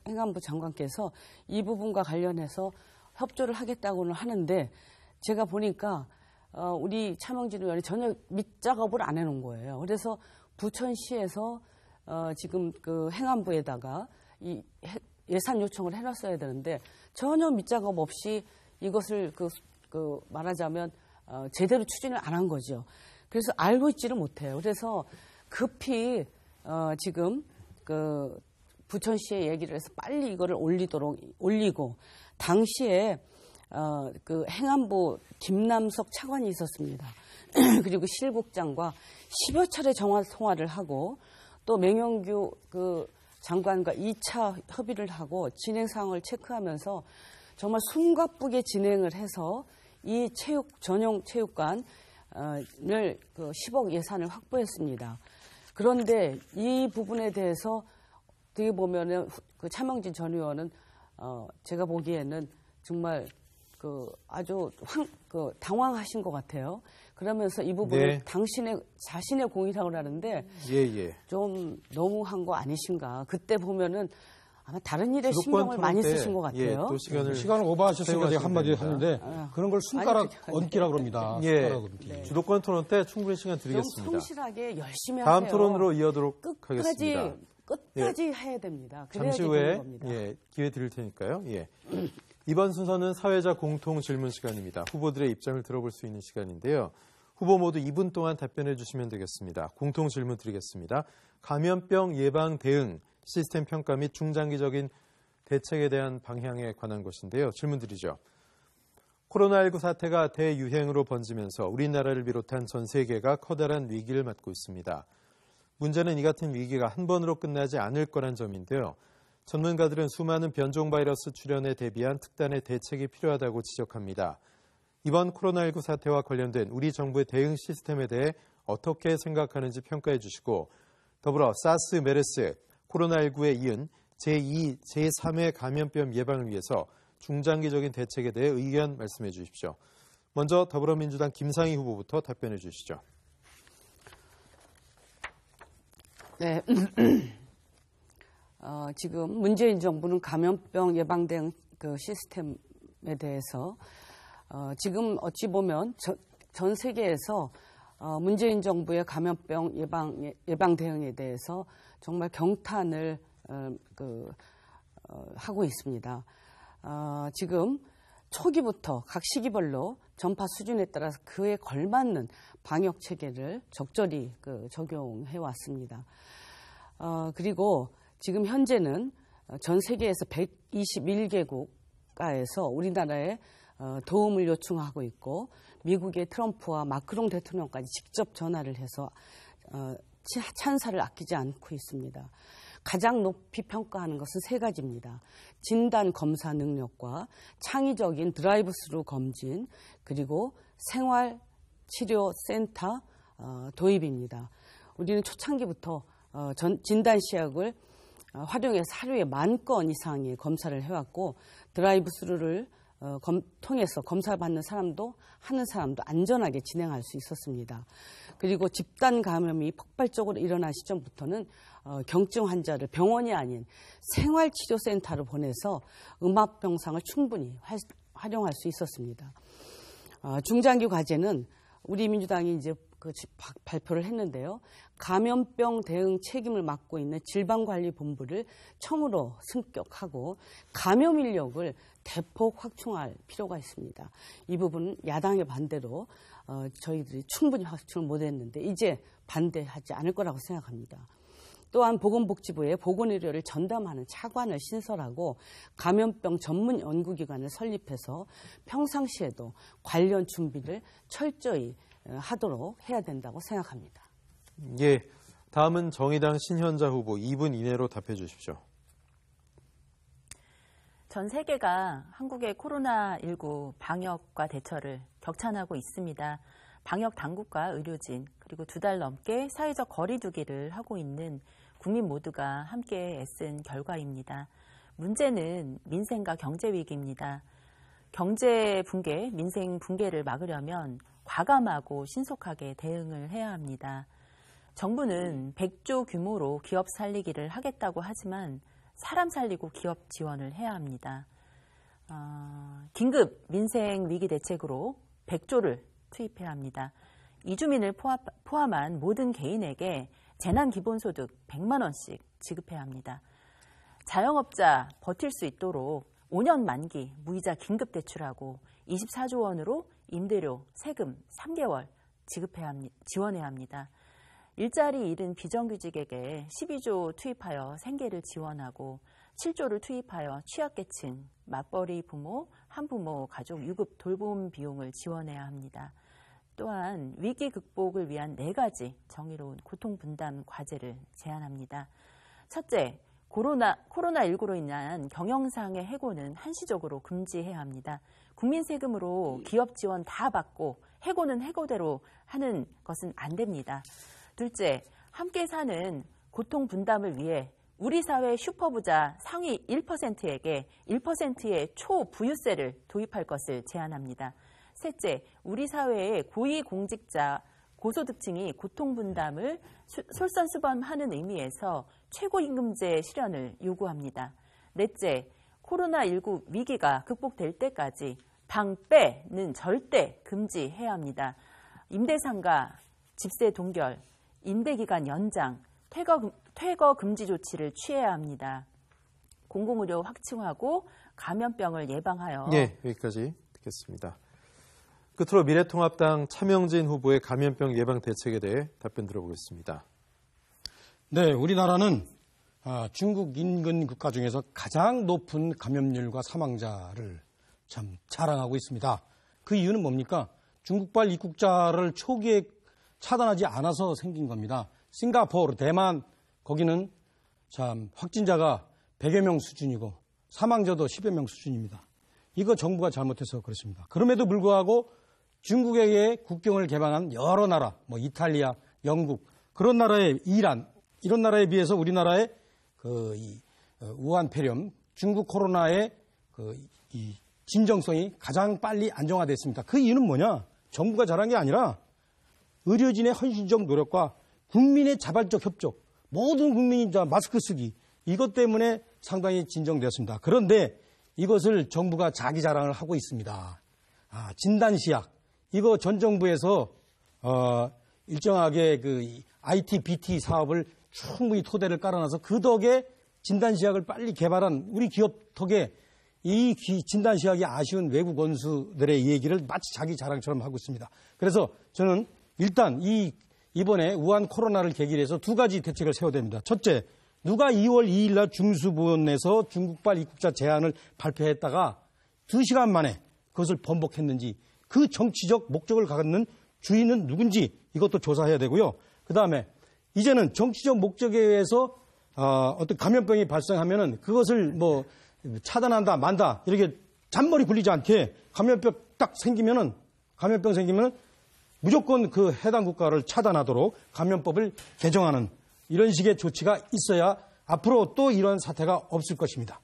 행안부 장관께서 이 부분과 관련해서 협조를 하겠다고는 하는데 제가 보니까 우리 차명진 의원이 전혀 밑작업을 안 해놓은 거예요. 그래서 부천시에서 지금 그 행안부에다가 이 예산 요청을 해놨어야 되는데 전혀 밑작업 없이 이것을 말하자면 제대로 추진을 안 한 거죠. 그래서 알고 있지를 못해요. 그래서 급히 지금 그 부천시에 얘기를 해서 빨리 이거를 올리고 당시에 그 행안부 김남석 차관이 있었습니다. 그리고 실국장과 10여 차례 전화 통화를 하고 또 맹영규 그 장관과 2차 협의를 하고 진행 상황을 체크하면서 정말 숨가쁘게 진행을 해서 이 전용 체육관을 10억 예산을 확보했습니다. 그런데 이 부분에 대해서 어떻게 보면은 그 차명진 전 의원은 제가 보기에는 정말 아주 당황하신 것 같아요. 그러면서 이 부분을 자신의 공이라고 하는데 좀 너무한 거 아니신가. 그때 보면은 아마 다른 일에 신경을 많이 쓰신 것 같아요. 또 시간을 오버하셨으니까 제가 한마디 하는데 그런 걸 손가락 얹기라고 합니다. 주도권 토론 때 충분히 시간 드리겠습니다. 좀 성실하게 열심히 다음 하세요. 토론으로 이어도록 하겠습니다. 끝까지 해야 됩니다. 잠시 후에 기회 드릴 테니까요. 이번 순서는 사회자 공통 질문 시간입니다. 후보들의 입장을 들어볼 수 있는 시간인데요. 후보 모두 2분 동안 답변해 주시면 되겠습니다. 공통 질문 드리겠습니다. 감염병 예방 대응 시스템 평가 및 중장기적인 대책에 대한 방향에 관한 것인데요. 질문 드리죠. 코로나19 사태가 대유행으로 번지면서 우리나라를 비롯한 전 세계가 커다란 위기를 맞고 있습니다. 문제는 이 같은 위기가 한 번으로 끝나지 않을 거란 점인데요. 전문가들은 수많은 변종 바이러스 출현에 대비한 특단의 대책이 필요하다고 지적합니다. 이번 코로나19 사태와 관련된 우리 정부의 대응 시스템에 대해 어떻게 생각하는지 평가해 주시고 더불어 사스, 메르스, 코로나19에 이은 제2, 제3의 감염병 예방을 위해서 중장기적인 대책에 대해 의견 말씀해 주십시오. 먼저 더불어민주당 김상희 후보부터 답변해 주시죠. 네. 지금 문재인 정부는 감염병 예방 대응 그 시스템에 대해서 지금 어찌 보면 전 세계에서 문재인 정부의 감염병 예방 대응에 대해서 정말 경탄을 하고 있습니다. 지금 초기부터 각 시기별로 전파 수준에 따라서 그에 걸맞는 방역 체계를 적절히 적용해 왔습니다. 그리고 지금 현재는 전 세계에서 121개국가에서 우리나라에 도움을 요청하고 있고 미국의 트럼프와 마크롱 대통령까지 직접 전화를 해서 찬사를 아끼지 않고 있습니다. 가장 높이 평가하는 것은 세 가지입니다. 진단 검사 능력과 창의적인 드라이브스루 검진, 그리고 생활치료센터 도입입니다. 우리는 초창기부터 진단시약을 활용해서 하루에 10,000건 이상의 검사를 해왔고, 드라이브스루를 통해서 검사받는 사람도 하는 사람도 안전하게 진행할 수 있었습니다. 그리고 집단 감염이 폭발적으로 일어난 시점부터는 경증 환자를 병원이 아닌 생활치료센터로 보내서 음압 병상을 충분히 활용할 수 있었습니다. 중장기 과제는 우리 민주당이 이제 발표를 했는데요. 감염병 대응 책임을 맡고 있는 질병관리본부를 청으로 승격하고 감염 인력을 대폭 확충할 필요가 있습니다. 이 부분은 야당의 반대로 저희들이 충분히 확충을 못했는데 이제 반대하지 않을 거라고 생각합니다. 또한 보건복지부에 보건의료를 전담하는 차관을 신설하고 감염병 전문 연구기관을 설립해서 평상시에도 관련 준비를 철저히 하도록 해야 된다고 생각합니다. 예, 다음은 정의당 신현자 후보 2분 이내로 답해 주십시오. 전 세계가 한국의 코로나19 방역과 대처를 격찬하고 있습니다. 방역 당국과 의료진, 그리고 2달 넘게 사회적 거리 두기를 하고 있는 국민 모두가 함께 애쓴 결과입니다. 문제는 민생과 경제 위기입니다. 경제 붕괴, 민생 붕괴를 막으려면 과감하고 신속하게 대응을 해야 합니다. 정부는 100조 규모로 기업 살리기를 하겠다고 하지만 사람 살리고 기업 지원을 해야 합니다. 긴급 민생 위기 대책으로 100조를 투입해야 합니다. 이주민을 포함한 모든 개인에게 재난기본소득 100만 원씩 지급해야 합니다. 자영업자 버틸 수 있도록 5년 만기 무이자 긴급 대출하고 24조 원으로 임대료, 세금 3개월 지원해야 합니다. 일자리 잃은 비정규직에게 12조 투입하여 생계를 지원하고 7조를 투입하여 취약계층, 맞벌이 부모, 한부모 가족 유급 돌봄 비용을 지원해야 합니다. 또한 위기 극복을 위한 4가지 정의로운 고통 분담 과제를 제안합니다. 첫째, 코로나19로 인한 경영상의 해고는 한시적으로 금지해야 합니다. 국민 세금으로 기업 지원 다 받고 해고는 해고대로 하는 것은 안 됩니다. 둘째, 함께 사는 고통 분담을 위해 우리 사회 슈퍼부자 상위 1%에게 1%의 초부유세를 도입할 것을 제안합니다. 셋째, 우리 사회의 고위공직자, 고소득층이 고통분담을 솔선수범하는 의미에서 최고임금제 실현을 요구합니다. 넷째, 코로나19 위기가 극복될 때까지 방빼는 절대 금지해야 합니다. 임대상가, 집세 동결, 임대기간 연장, 퇴거 금지 조치를 취해야 합니다. 공공의료 확충하고 감염병을 예방하여. 네, 여기까지 듣겠습니다. 끝으로 미래통합당 차명진 후보의 감염병 예방 대책에 대해 답변 들어보겠습니다. 네, 우리나라는 중국 인근 국가 중에서 가장 높은 감염률과 사망자를 참 자랑하고 있습니다. 그 이유는 뭡니까? 중국발 입국자를 초기에 차단하지 않아서 생긴 겁니다. 싱가포르, 대만 거기는 참 확진자가 100여 명 수준이고 사망자도 10여 명 수준입니다. 이거 정부가 잘못해서 그렇습니다. 그럼에도 불구하고 중국에게 국경을 개방한 여러 나라, 이탈리아, 영국 그런 나라의 이란 이런 나라에 비해서 우리나라의 우한 폐렴, 중국 코로나의 이 진정성이 가장 빨리 안정화됐습니다. 그 이유는 뭐냐? 정부가 잘한 게 아니라 의료진의 헌신적 노력과 국민의 자발적 협조, 모든 국민이 마스크 쓰기 이것 때문에 상당히 진정되었습니다. 그런데 이것을 정부가 자기 자랑을 하고 있습니다. 진단시약 이거 전 정부에서 일정하게 IT, BT 사업을 충분히 토대를 깔아놔서 그 덕에 진단시약을 빨리 개발한 우리 기업 덕에 이 진단시약이 아쉬운 외국 원수들의 얘기를 마치 자기 자랑처럼 하고 있습니다. 그래서 저는 일단 이번에 우한 코로나를 계기로 해서 두 가지 대책을 세워야 됩니다. 첫째, 누가 2월 2일 날 중수부원에서 중국발 입국자 제한을 발표했다가 2시간 만에 그것을 번복했는지 그 정치적 목적을 갖는 주인은 누군지 이것도 조사해야 되고요. 그다음에 이제는 정치적 목적에 의해서 어떤 감염병이 발생하면은 그것을 뭐 차단한다 만다 이렇게 잔머리 굴리지 않게 감염병 생기면은 무조건 그 해당 국가를 차단하도록 감염법을 개정하는 이런 식의 조치가 있어야 앞으로 또 이런 사태가 없을 것입니다.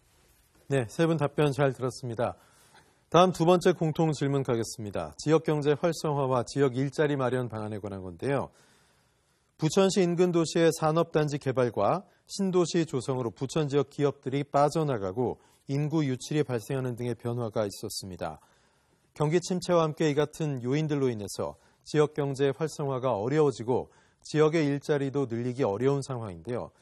네, 세 분 답변 잘 들었습니다. 다음 두 번째 공통 질문 가겠습니다. 지역경제 활성화와 지역 일자리 마련 방안에 관한 건데요. 부천시 인근 도시의 산업단지 개발과 신도시 조성으로 부천 지역 기업들이 빠져나가고 인구 유출이 발생하는 등의 변화가 있었습니다. 경기 침체와 함께 이 같은 요인들로 인해서 지역 경제 활성화가 어려워지고 지역의 일자리도 늘리기 어려운 상황인데요.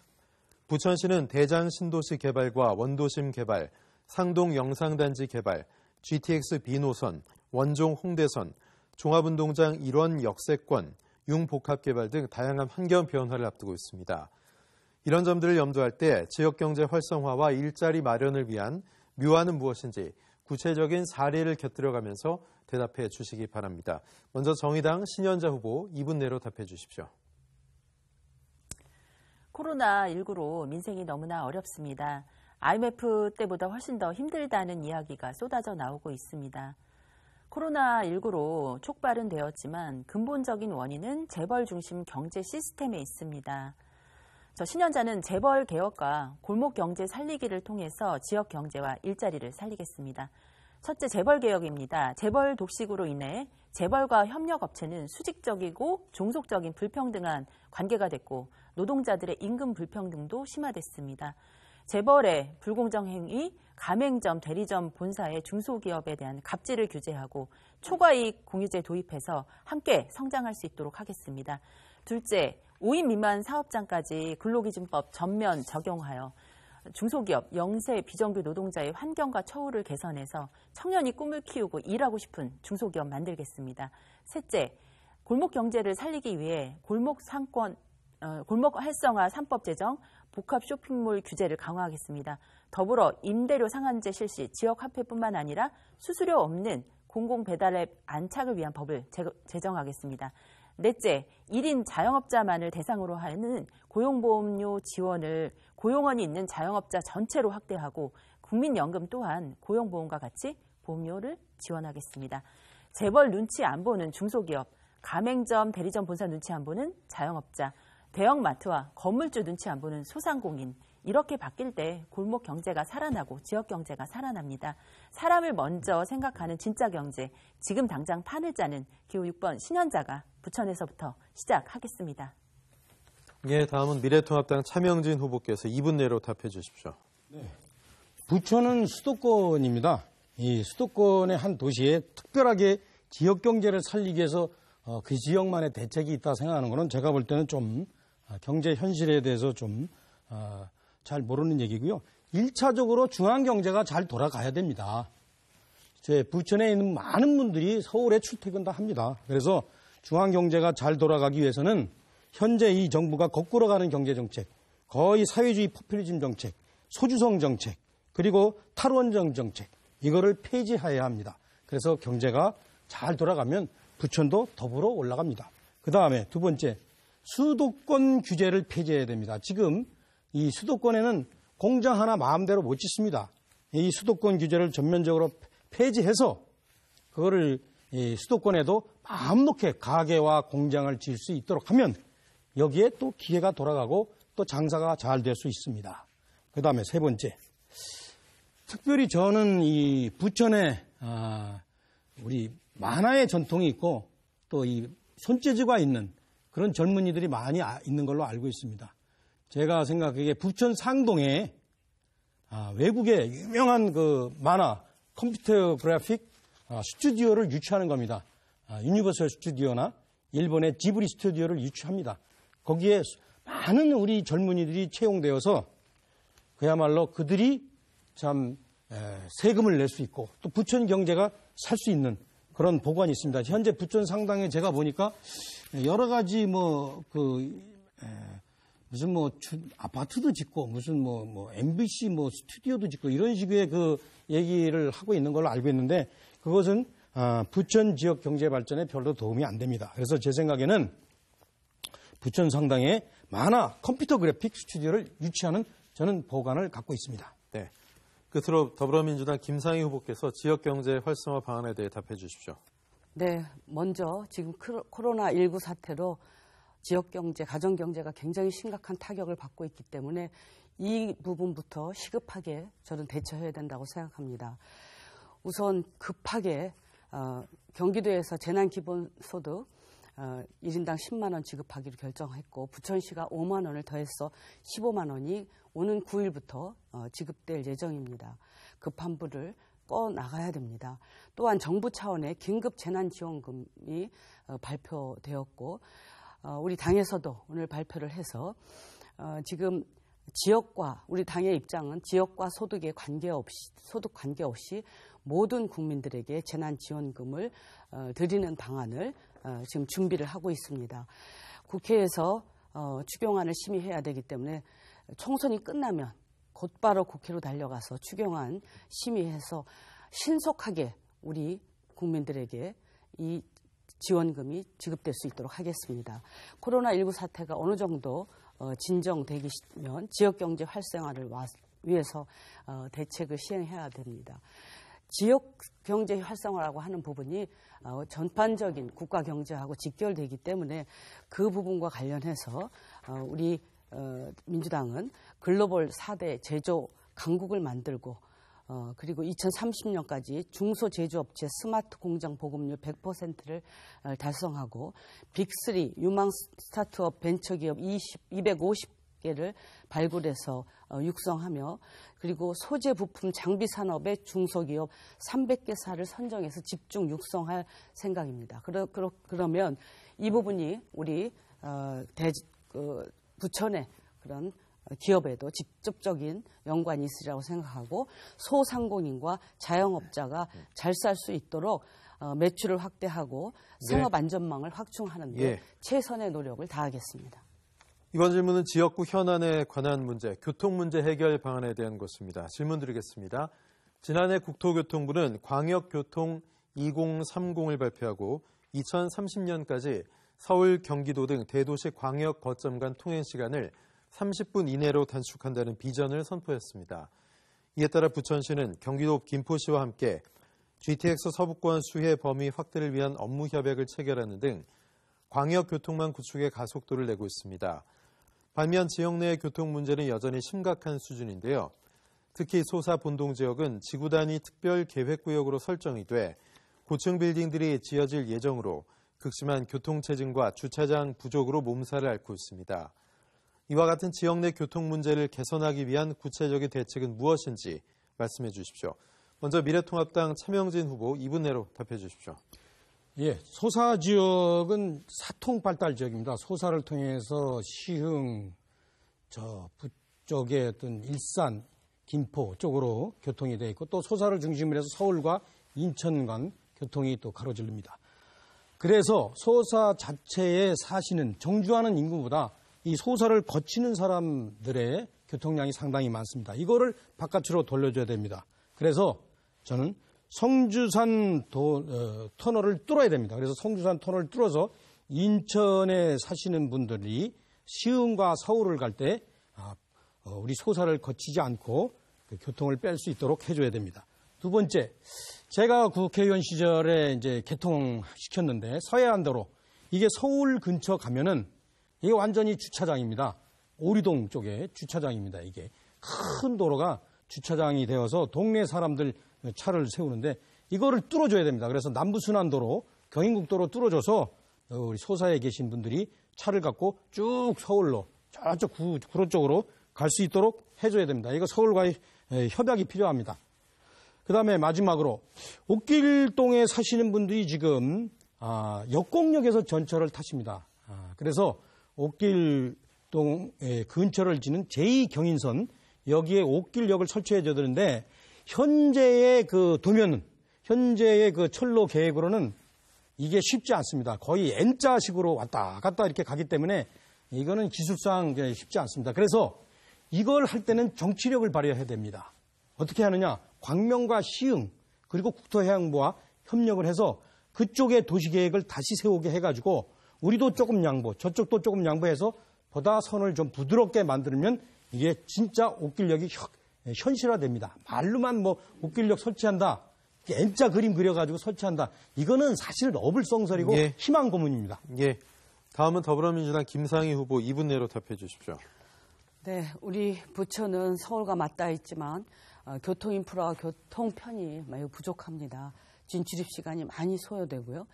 부천시는 대장 신도시 개발과 원도심 개발, 상동 영상단지 개발, GTX B노선, 원종 홍대선, 종합운동장 일원 역세권, 융복합 개발 등 다양한 환경 변화를 앞두고 있습니다. 이런 점들을 염두할 때 지역 경제 활성화와 일자리 마련을 위한 묘안은 무엇인지 구체적인 사례를 곁들여가면서 대답해 주시기 바랍니다. 먼저 정의당 신현자 후보 2분 내로 답해 주십시오. 코로나19로 민생이 너무나 어렵습니다. IMF 때보다 훨씬 더 힘들다는 이야기가 쏟아져 나오고 있습니다. 코로나19로 촉발은 되었지만 근본적인 원인은 재벌 중심 경제 시스템에 있습니다. 저 신현자는 재벌 개혁과 골목 경제 살리기를 통해서 지역 경제와 일자리를 살리겠습니다. 첫째, 재벌 개혁입니다. 재벌 독식으로 인해 재벌과 협력업체는 수직적이고 종속적인 불평등한 관계가 됐고 노동자들의 임금 불평등도 심화됐습니다. 재벌의 불공정 행위, 가맹점, 대리점 본사의 중소기업에 대한 갑질을 규제하고 초과이익 공유제 도입해서 함께 성장할 수 있도록 하겠습니다. 둘째, 5인 미만 사업장까지 근로기준법 전면 적용하여 중소기업, 영세, 비정규 노동자의 환경과 처우를 개선해서 청년이 꿈을 키우고 일하고 싶은 중소기업 만들겠습니다. 셋째, 골목 경제를 살리기 위해 골목 활성화 3법 제정, 복합 쇼핑몰 규제를 강화하겠습니다. 더불어 임대료 상한제 실시, 지역화폐뿐만 아니라 수수료 없는 공공배달앱 안착을 위한 법을 제정하겠습니다. 넷째, 1인 자영업자만을 대상으로 하는 고용보험료 지원을 고용원이 있는 자영업자 전체로 확대하고 국민연금 또한 고용보험과 같이 보험료를 지원하겠습니다. 재벌 눈치 안 보는 중소기업, 가맹점, 대리점 본사 눈치 안 보는 자영업자, 대형마트와 건물주 눈치 안 보는 소상공인, 이렇게 바뀔 때 골목 경제가 살아나고 지역 경제가 살아납니다. 사람을 먼저 생각하는 진짜 경제, 지금 당장 판을 짜는 기호 6번 신현자가 부천에서부터 시작하겠습니다. 예, 다음은 미래통합당 차명진 후보께서 2분 내로 답해 주십시오. 네. 부천은 수도권입니다. 이 수도권의 한 도시에 특별하게 지역 경제를 살리기 위해서 그 지역만의 대책이 있다 생각하는 것은 제가 볼 때는 좀 경제 현실에 대해서 좀 잘 모르는 얘기고요. 1차적으로 중앙경제가 잘 돌아가야 됩니다. 제 부천에 있는 많은 분들이 서울에 출퇴근 다 합니다. 그래서 중앙경제가 잘 돌아가기 위해서는 현재 이 정부가 거꾸로 가는 경제정책, 거의 사회주의 포퓰리즘 정책, 소주성 정책, 그리고 탈원전 정책, 이거를 폐지해야 합니다. 그래서 경제가 잘 돌아가면 부천도 더불어 올라갑니다. 그 다음에 두 번째, 수도권 규제를 폐지해야 됩니다. 지금 이 수도권에는 공장 하나 마음대로 못 짓습니다. 이 수도권 규제를 전면적으로 폐지해서 그거를 이 수도권에도 마음 놓게 가게와 공장을 지을 수 있도록 하면 여기에 또 기회가 돌아가고 또 장사가 잘 될 수 있습니다. 그 다음에 세 번째, 특별히 저는 이 부천에 우리 만화의 전통이 있고 또 이 손재주가 있는 그런 젊은이들이 많이 있는 걸로 알고 있습니다. 제가 생각하기에 부천 상동에 외국의 유명한 그 만화 컴퓨터 그래픽 스튜디오를 유치하는 겁니다. 유니버설 스튜디오나 일본의 지브리 스튜디오를 유치합니다. 거기에 많은 우리 젊은이들이 채용되어서 그야말로 그들이 참 세금을 낼 수 있고 또 부천 경제가 살 수 있는 그런 보관이 있습니다. 현재 부천 상당에 제가 보니까 여러 가지 무슨 아파트도 짓고 무슨 MBC 스튜디오도 짓고 이런 식의 그 얘기를 하고 있는 걸로 알고 있는데 그것은 부천 지역 경제 발전에 별로 도움이 안 됩니다. 그래서 제 생각에는 부천 상당에 만화 컴퓨터 그래픽 스튜디오를 유치하는 저는 보관을 갖고 있습니다. 네. 끝으로 더불어민주당 김상희 후보께서 지역 경제 활성화 방안에 대해 답해 주십시오. 네, 먼저 지금 코로나19 사태로 지역 경제, 가정 경제가 굉장히 심각한 타격을 받고 있기 때문에 이 부분부터 시급하게 저는 대처해야 된다고 생각합니다. 우선 급하게 경기도에서 재난기본소득 1인당 10만 원 지급하기로 결정했고 부천시가 5만 원을 더해서 15만 원이 오는 9일부터 지급될 예정입니다. 급한 불을 꺼 나가야 됩니다. 또한 정부 차원의 긴급 재난지원금이 발표되었고 우리 당에서도 오늘 발표를 해서 지금 지역과 우리 당의 입장은 지역과 소득 관계없이 모든 국민들에게 재난지원금을 드리는 방안을 지금 준비를 하고 있습니다. 국회에서 추경안을 심의해야 되기 때문에 총선이 끝나면 곧바로 국회로 달려가서 추경안 심의해서 신속하게 우리 국민들에게 이 지원금이 지급될 수 있도록 하겠습니다. 코로나19 사태가 어느 정도 진정되면 지역경제 활성화를 위해서 대책을 시행해야 됩니다. 지역경제 활성화라고 하는 부분이 전반적인 국가경제하고 직결되기 때문에 그 부분과 관련해서 우리 민주당은 글로벌 4대 제조 강국을 만들고 그리고 2030년까지 중소제조업체 스마트 공장 보급률 100%를 달성하고 빅3 유망 스타트업 벤처기업 250개를 발굴해서 육성하며 그리고 소재 부품 장비 산업의 중소기업 300개사를 선정해서 집중 육성할 생각입니다. 그러면 이 부분이 우리 부천의 그런 기업에도 직접적인 연관이 있으리라고 생각하고 소상공인과 자영업자가 잘 살 수 있도록 매출을 확대하고 산업 안전망을 확충하는 데 최선의 노력을 다하겠습니다. 이번 질문은 지역구 현안에 관한 문제, 교통 문제 해결 방안에 대한 것입니다. 질문 드리겠습니다. 지난해 국토교통부는 광역교통 2030을 발표하고 2030년까지 서울, 경기도 등 대도시 광역 거점 간 통행 시간을 30분 이내로 단축한다는 비전을 선포했습니다. 이에 따라 부천시는 경기도 김포시와 함께 GTX 서부권 수혜 범위 확대를 위한 업무 협약을 체결하는 등 광역교통망 구축에 가속도를 내고 있습니다. 반면 지역 내의 교통 문제는 여전히 심각한 수준인데요. 특히 소사 본동 지역은 지구 단위 특별 계획구역으로 설정이 돼 고층 빌딩들이 지어질 예정으로 극심한 교통체증과 주차장 부족으로 몸살을 앓고 있습니다. 이와 같은 지역 내 교통 문제를 개선하기 위한 구체적인 대책은 무엇인지 말씀해 주십시오. 먼저 미래통합당 차명진 후보 2분 내로 답해 주십시오. 예, 소사 지역은 사통 발달 지역입니다. 소사를 통해서 시흥, 북쪽의 어떤 일산, 김포 쪽으로 교통이 되어 있고 또 소사를 중심으로 해서 서울과 인천 간 교통이 또 가로질릅니다. 그래서 소사 자체에 사시는 정주하는 인구보다 이 소사를 거치는 사람들의 교통량이 상당히 많습니다. 이거를 바깥으로 돌려줘야 됩니다. 그래서 저는 성주산 터널을 뚫어야 됩니다. 그래서 성주산 터널을 뚫어서 인천에 사시는 분들이 시흥과 서울을 갈 때 우리 소사를 거치지 않고 그 교통을 뺄 수 있도록 해줘야 됩니다. 두 번째, 제가 국회의원 시절에 이제 개통시켰는데 서해안도로 이게 서울 근처 가면은 이게 완전히 주차장입니다. 오리동 쪽에 주차장입니다. 이게 큰 도로가 주차장이 되어서 동네 사람들 차를 세우는데 이거를 뚫어줘야 됩니다. 그래서 남부순환도로, 경인국도로 뚫어줘서 우리 소사에 계신 분들이 차를 갖고 쭉 서울로 저쪽 구로 쪽으로 갈 수 있도록 해줘야 됩니다. 이거 서울과의 협약이 필요합니다. 그 다음에 마지막으로 옥길동에 사시는 분들이 지금 역곡역에서 전철을 타십니다. 그래서 옥길동 근처를 지는 제2경인선 여기에 옥길역을 설치해줘야 되는데 현재의 그 도면은 현재의 그 철로 계획으로는 이게 쉽지 않습니다. 거의 N자식으로 왔다 갔다 이렇게 가기 때문에 이거는 기술상 쉽지 않습니다. 그래서 이걸 할 때는 정치력을 발휘해야 됩니다. 어떻게 하느냐? 광명과 시흥 그리고 국토해양부와 협력을 해서 그쪽의 도시계획을 다시 세우게 해가지고 우리도 조금 양보, 저쪽도 조금 양보해서 보다 선을 좀 부드럽게 만들면 이게 진짜 옥길역이 현실화됩니다. 말로만 뭐 옥길역 설치한다, N자 그림 그려가지고 설치한다. 이거는 사실 어불성설이고 예. 희망 고문입니다. 예. 다음은 더불어민주당 김상희 후보 2분 내로 답해 주십시오. 네, 우리 부천은 서울과 맞닿아 있지만 교통 인프라와 교통 편이 매우 부족합니다. 진출입 시간이 많이 소요되고요.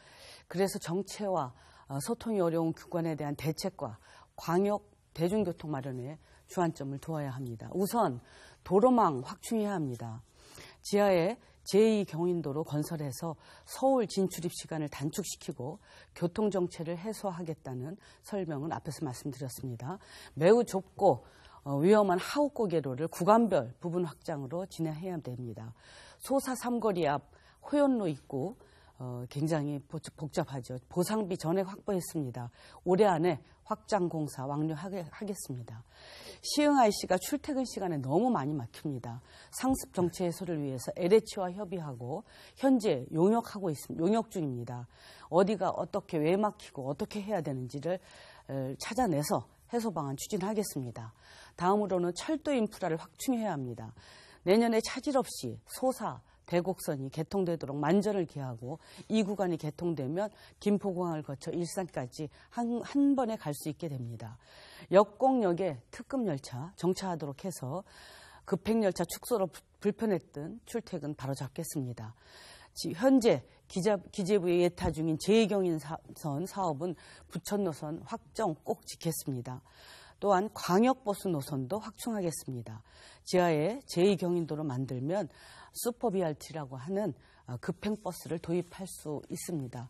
그래서 정체와 소통이 어려운 구간에 대한 대책과 광역 대중교통 마련에 주안점을 두어야 합니다. 우선 도로망 확충해야 합니다. 지하에 제2경인도로 건설해서 서울 진출입 시간을 단축시키고 교통정체를 해소하겠다는 설명은 앞에서 말씀드렸습니다. 매우 좁고 위험한 하우고개로를 구간별 부분 확장으로 진행해야 됩니다. 소사 삼거리 앞 호연로 입구 굉장히 복잡하죠. 보상비 전액 확보했습니다. 올해 안에 확장 공사 완료하겠습니다. 시흥 IC가 출퇴근 시간에 너무 많이 막힙니다. 상습 정체 해소를 위해서 LH와 협의하고 현재 용역 중입니다. 어디가 어떻게 왜 막히고 어떻게 해야 되는지를 찾아내서 해소 방안 추진하겠습니다. 다음으로는 철도 인프라를 확충해야 합니다. 내년에 차질 없이 소사 대곡선이 개통되도록 만전을 기하고 이 구간이 개통되면 김포공항을 거쳐 일산까지 한 번에 갈 수 있게 됩니다. 역공역에 특급 열차 정차하도록 해서 급행열차 축소로 불편했던 출퇴근 바로 잡겠습니다. 현재 기재부에 예타 중인 제2경인선 사업은 부천 노선 확정 꼭 지켰습니다. 또한 광역버스 노선도 확충하겠습니다. 지하에 제2경인도로 만들면 슈퍼 BRT라고 하는 급행버스를 도입할 수 있습니다.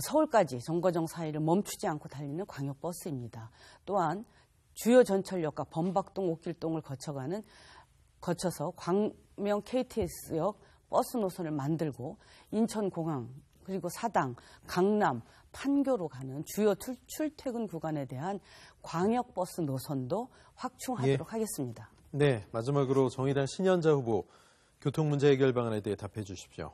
서울까지 정거정 사이를 멈추지 않고 달리는 광역버스입니다. 또한 주요 전철역과 범박동, 옥길동을 거쳐서 광명 KTX역 버스 노선을 만들고 인천공항 그리고 사당, 강남, 판교로 가는 주요 출퇴근 구간에 대한 광역버스 노선도 확충하도록 하겠습니다. 네, 마지막으로 정의당 신현자 후보 교통 문제 해결 방안에 대해 답해 주십시오.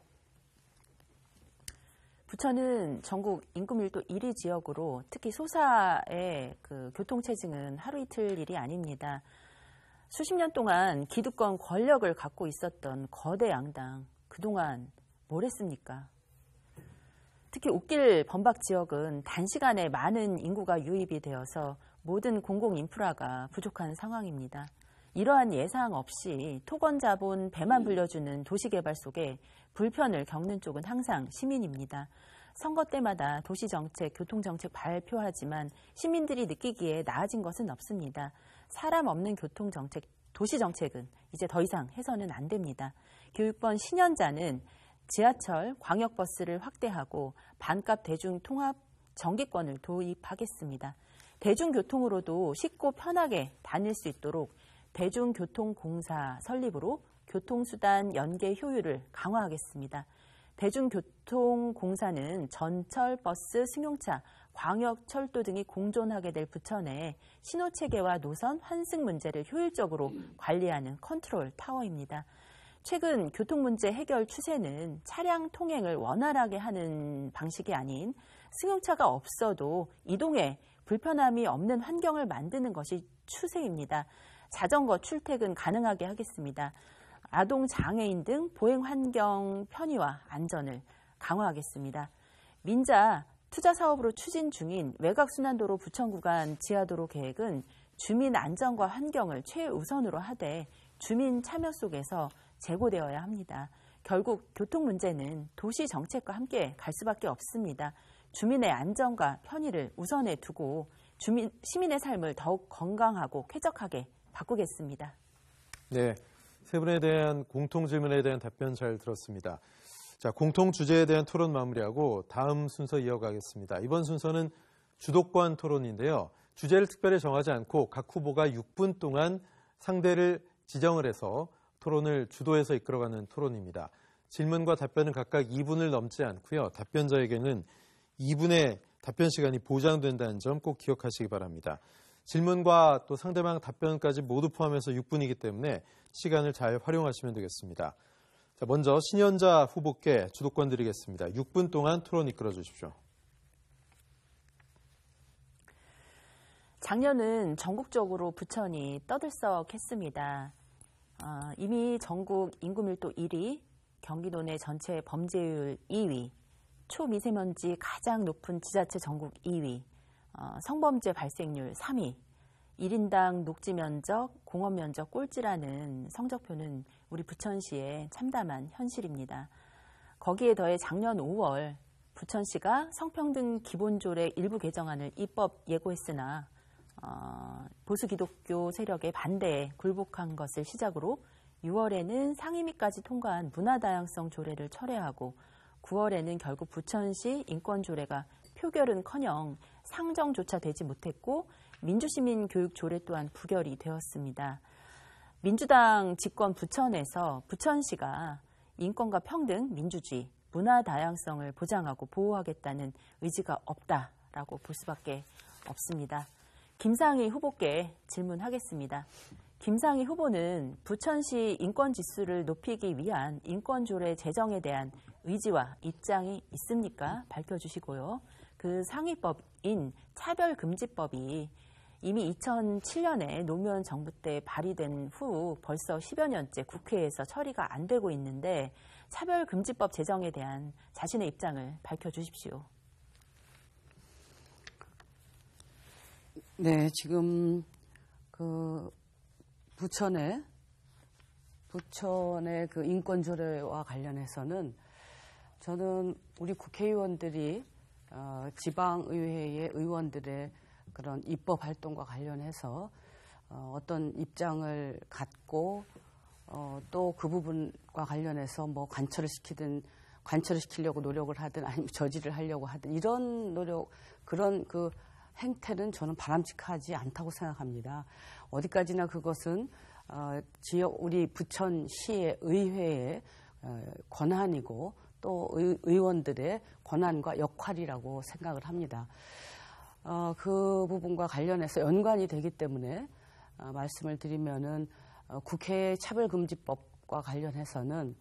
부천은 전국 인구 밀도 1위 지역으로 특히 소사의 그 교통체증은 하루 이틀 일이 아닙니다. 수십 년 동안 기득권 권력을 갖고 있었던 거대 양당, 그동안 뭘 했습니까? 특히 옥길 범박 지역은 단시간에 많은 인구가 유입이 되어서 모든 공공 인프라가 부족한 상황입니다. 이러한 예상 없이 토건자본 배만 불려주는 도시개발 속에 불편을 겪는 쪽은 항상 시민입니다. 선거 때마다 도시정책, 교통정책 발표하지만 시민들이 느끼기에 나아진 것은 없습니다. 사람 없는 교통정책, 도시정책은 이제 더 이상 해서는 안 됩니다. 교육번 신현자는 지하철, 광역버스를 확대하고 반값 대중통합 정기권을 도입하겠습니다. 대중교통으로도 쉽고 편하게 다닐 수 있도록 대중교통공사 설립으로 교통수단 연계 효율을 강화하겠습니다. 대중교통공사는 전철, 버스, 승용차, 광역철도 등이 공존하게 될 부천에 신호체계와 노선 환승 문제를 효율적으로 관리하는 컨트롤 타워입니다. 최근 교통문제 해결 추세는 차량 통행을 원활하게 하는 방식이 아닌 승용차가 없어도 이동에 불편함이 없는 환경을 만드는 것이 추세입니다. 자전거 출퇴근 가능하게 하겠습니다. 아동 장애인 등 보행 환경 편의와 안전을 강화하겠습니다. 민자 투자 사업으로 추진 중인 외곽순환도로 부천 구간 지하도로 계획은 주민 안전과 환경을 최우선으로 하되 주민 참여 속에서 재고되어야 합니다. 결국 교통 문제는 도시 정책과 함께 갈 수밖에 없습니다. 주민의 안전과 편의를 우선에 두고 시민의 삶을 더욱 건강하고 쾌적하게 바꾸겠습니다. 네, 세 분에 대한 공통 질문에 대한 답변 잘 들었습니다. 자, 공통 주제에 대한 토론 마무리하고 다음 순서 이어가겠습니다. 이번 순서는 주도권 토론인데요. 주제를 특별히 정하지 않고 각 후보가 6분 동안 상대를 지정을 해서 토론을 주도해서 이끌어가는 토론입니다. 질문과 답변은 각각 2분을 넘지 않고요. 답변자에게는 2분의 답변 시간이 보장된다는 점 꼭 기억하시기 바랍니다. 질문과 또 상대방 답변까지 모두 포함해서 6분이기 때문에 시간을 잘 활용하시면 되겠습니다. 자, 먼저 신현자 후보께 주도권 드리겠습니다. 6분 동안 토론 이끌어 주십시오. 작년은 전국적으로 부천이 떠들썩했습니다. 이미 전국 인구밀도 1위, 경기도 내 전체 범죄율 2위, 초미세먼지 가장 높은 지자체 전국 2위, 성범죄 발생률 3위, 1인당 녹지 면적, 공원 면적 꼴찌라는 성적표는 우리 부천시의 참담한 현실입니다. 거기에 더해 작년 5월 부천시가 성평등 기본조례 일부 개정안을 입법 예고했으나 보수 기독교 세력의 반대에 굴복한 것을 시작으로 6월에는 상임위까지 통과한 문화다양성 조례를 철회하고 9월에는 결국 부천시 인권조례가 표결은커녕 상정조차 되지 못했고 민주시민 교육 조례 또한 부결이 되었습니다. 민주당 집권 부천에서 부천시가 인권과 평등, 민주주의, 문화 다양성을 보장하고 보호하겠다는 의지가 없다라고 볼 수밖에 없습니다. 김상희 후보께 질문하겠습니다. 김상희 후보는 부천시 인권지수를 높이기 위한 인권조례 제정에 대한 의지와 입장이 있습니까? 밝혀주시고요. 그 상위법인 차별금지법이 이미 2007년에 노무현 정부 때 발의된 후 벌써 10여 년째 국회에서 처리가 안 되고 있는데 차별금지법 제정에 대한 자신의 입장을 밝혀주십시오. 네, 지금 부천의 그 인권조례와 관련해서는 저는 우리 국회의원들이 지방의회의 의원들의 그런 입법 활동과 관련해서 어떤 입장을 갖고 또 그 부분과 관련해서 뭐 관철을 시키려고 노력을 하든 아니면 저지를 하려고 하든 이런 그런 그 행태는 저는 바람직하지 않다고 생각합니다. 어디까지나 그것은 우리 부천시의 의회의 권한이고 또 의원들의 권한과 역할이라고 생각을 합니다. 그 부분과 관련해서 연관이 되기 때문에 말씀을 드리면은 국회 차별금지법과 관련해서는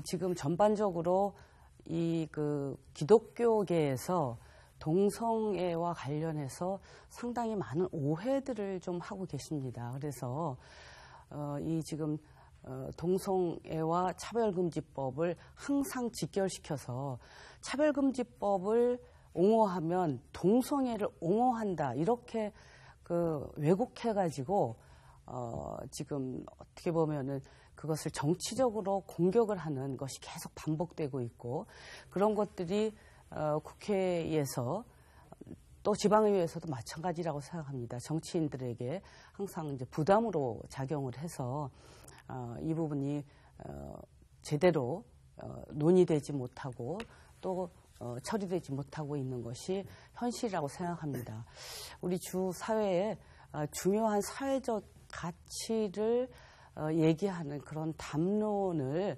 지금 전반적으로 이 그 기독교계에서 동성애와 관련해서 상당히 많은 오해들을 좀 하고 계십니다. 그래서 이 지금 동성애와 차별금지법을 항상 직결시켜서 차별금지법을 옹호하면 동성애를 옹호한다 이렇게 왜곡해가지고 지금 어떻게 보면은 그것을 정치적으로 공격을 하는 것이 계속 반복되고 있고 그런 것들이 국회에서 또 지방의회에서도 마찬가지라고 생각합니다. 정치인들에게 항상 이제 부담으로 작용을 해서 이 부분이 제대로 논의되지 못하고 또 처리되지 못하고 있는 것이 현실이라고 생각합니다. 우리 주 사회에 중요한 사회적 가치를 얘기하는 그런 담론이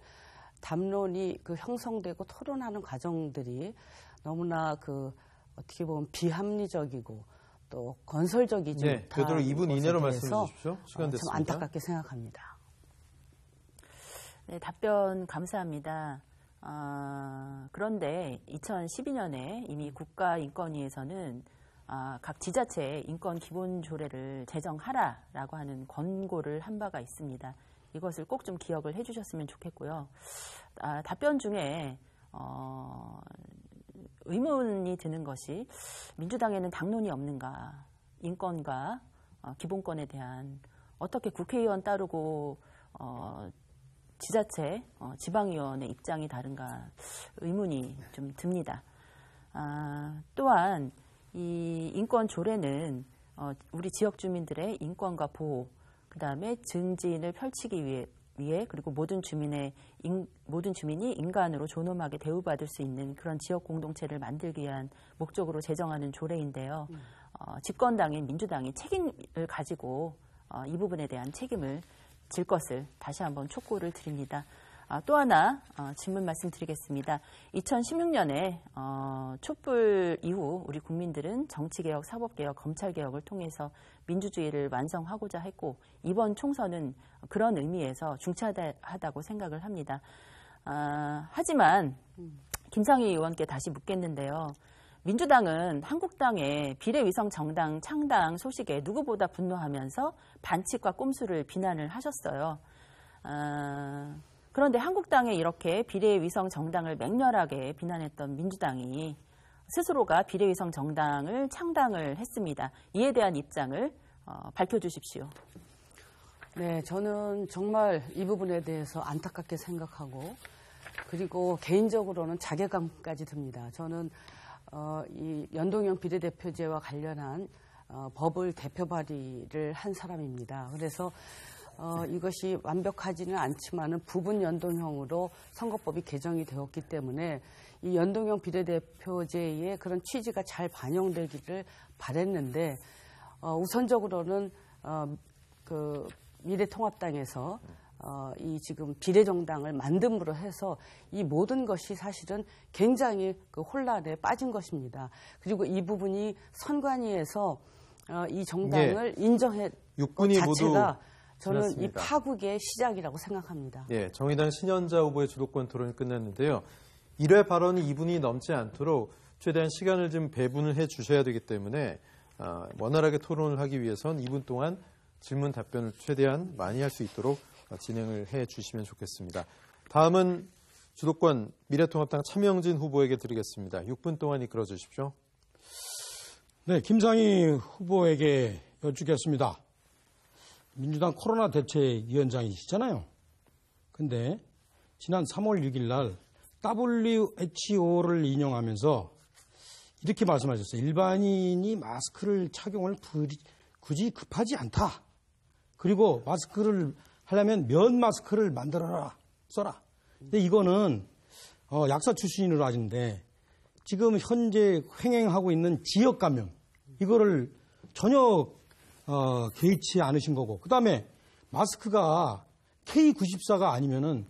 형성되고 토론하는 과정들이 너무나 어떻게 보면 비합리적이고 또 건설적이지 못한 되도록 2분 이내로 말씀해 주십시오. 시간 됐습니다. 참 안타깝게 생각합니다. 네, 답변 감사합니다. 그런데 2012년에 이미 국가인권위에서는 각 지자체에 인권기본조례를 제정하라라고 하는 권고를 한 바가 있습니다. 이것을 꼭 좀 기억을 해주셨으면 좋겠고요. 답변 중에 의문이 드는 것이 민주당에는 당론이 없는가, 인권과 기본권에 대한 어떻게 국회의원 따르고 지자체, 지방의원의 입장이 다른가 의문이 좀 듭니다. 또한 이 인권조례는 우리 지역 주민들의 인권과 보호, 그 다음에 증진을 펼치기 위해 그리고 모든 주민이 인간으로 존엄하게 대우받을 수 있는 그런 지역 공동체를 만들기 위한 목적으로 제정하는 조례인데요. 집권당인 민주당이 책임을 가지고 이 부분에 대한 책임을 질 것을 다시 한번 촉구를 드립니다. 또 하나 질문 말씀드리겠습니다. 2016년에 촛불 이후 우리 국민들은 정치개혁, 사법개혁, 검찰개혁을 통해서 민주주의를 완성하고자 했고 이번 총선은 그런 의미에서 중차대하다고 생각을 합니다. 하지만 김상희 의원께 다시 묻겠는데요. 민주당은 한국당의 비례위성 정당 창당 소식에 누구보다 분노하면서 반칙과 꼼수를 비난을 하셨어요. 그런데 한국당에 이렇게 비례위성 정당을 맹렬하게 비난했던 민주당이 스스로가 비례위성 정당을 창당을 했습니다. 이에 대한 입장을 밝혀주십시오. 네, 저는 정말 이 부분에 대해서 안타깝게 생각하고 그리고 개인적으로는 자괴감까지 듭니다. 저는 이 연동형 비례대표제와 관련한 법을 대표 발의를 한 사람입니다. 그래서 이것이 완벽하지는 않지만은 부분 연동형으로 선거법이 개정이 되었기 때문에 이 연동형 비례대표제의 그런 취지가 잘 반영되기를 바랬는데 우선적으로는 그 미래통합당에서 이 지금 비례정당을 만듦으로 해서 이 모든 것이 사실은 굉장히 그 혼란에 빠진 것입니다. 그리고 이 부분이 선관위에서 이 정당을 인정해 육군이 자체가 모두 저는 지났습니다. 이 파국의 시작이라고 생각합니다. 예, 정의당 신현자 후보의 주도권 토론이 끝났는데요. 1회 발언이 2분이 넘지 않도록 최대한 시간을 좀 배분을 해 주셔야 되기 때문에 원활하게 토론을 하기 위해선 2분 동안 질문 답변을 최대한 많이 할 수 있도록 진행을 해 주시면 좋겠습니다. 다음은 주도권 미래통합당 차명진 후보에게 드리겠습니다. 6분 동안 이끌어 주십시오. 네, 김상희 후보에게 여쭙겠습니다. 민주당 코로나 대책위원장이시잖아요. 근데 지난 3월 6일 날 WHO를 인용하면서 이렇게 말씀하셨어요. 일반인이 마스크를 착용을 굳이 급하지 않다. 그리고 마스크를 하려면 면 마스크를 만들어라, 써라. 근데 이거는 약사 출신으로 하시는데 지금 현재 횡행하고 있는 지역 감염 이거를 전혀 개의치 않으신 거고, 그 다음에 마스크가 K94가 아니면은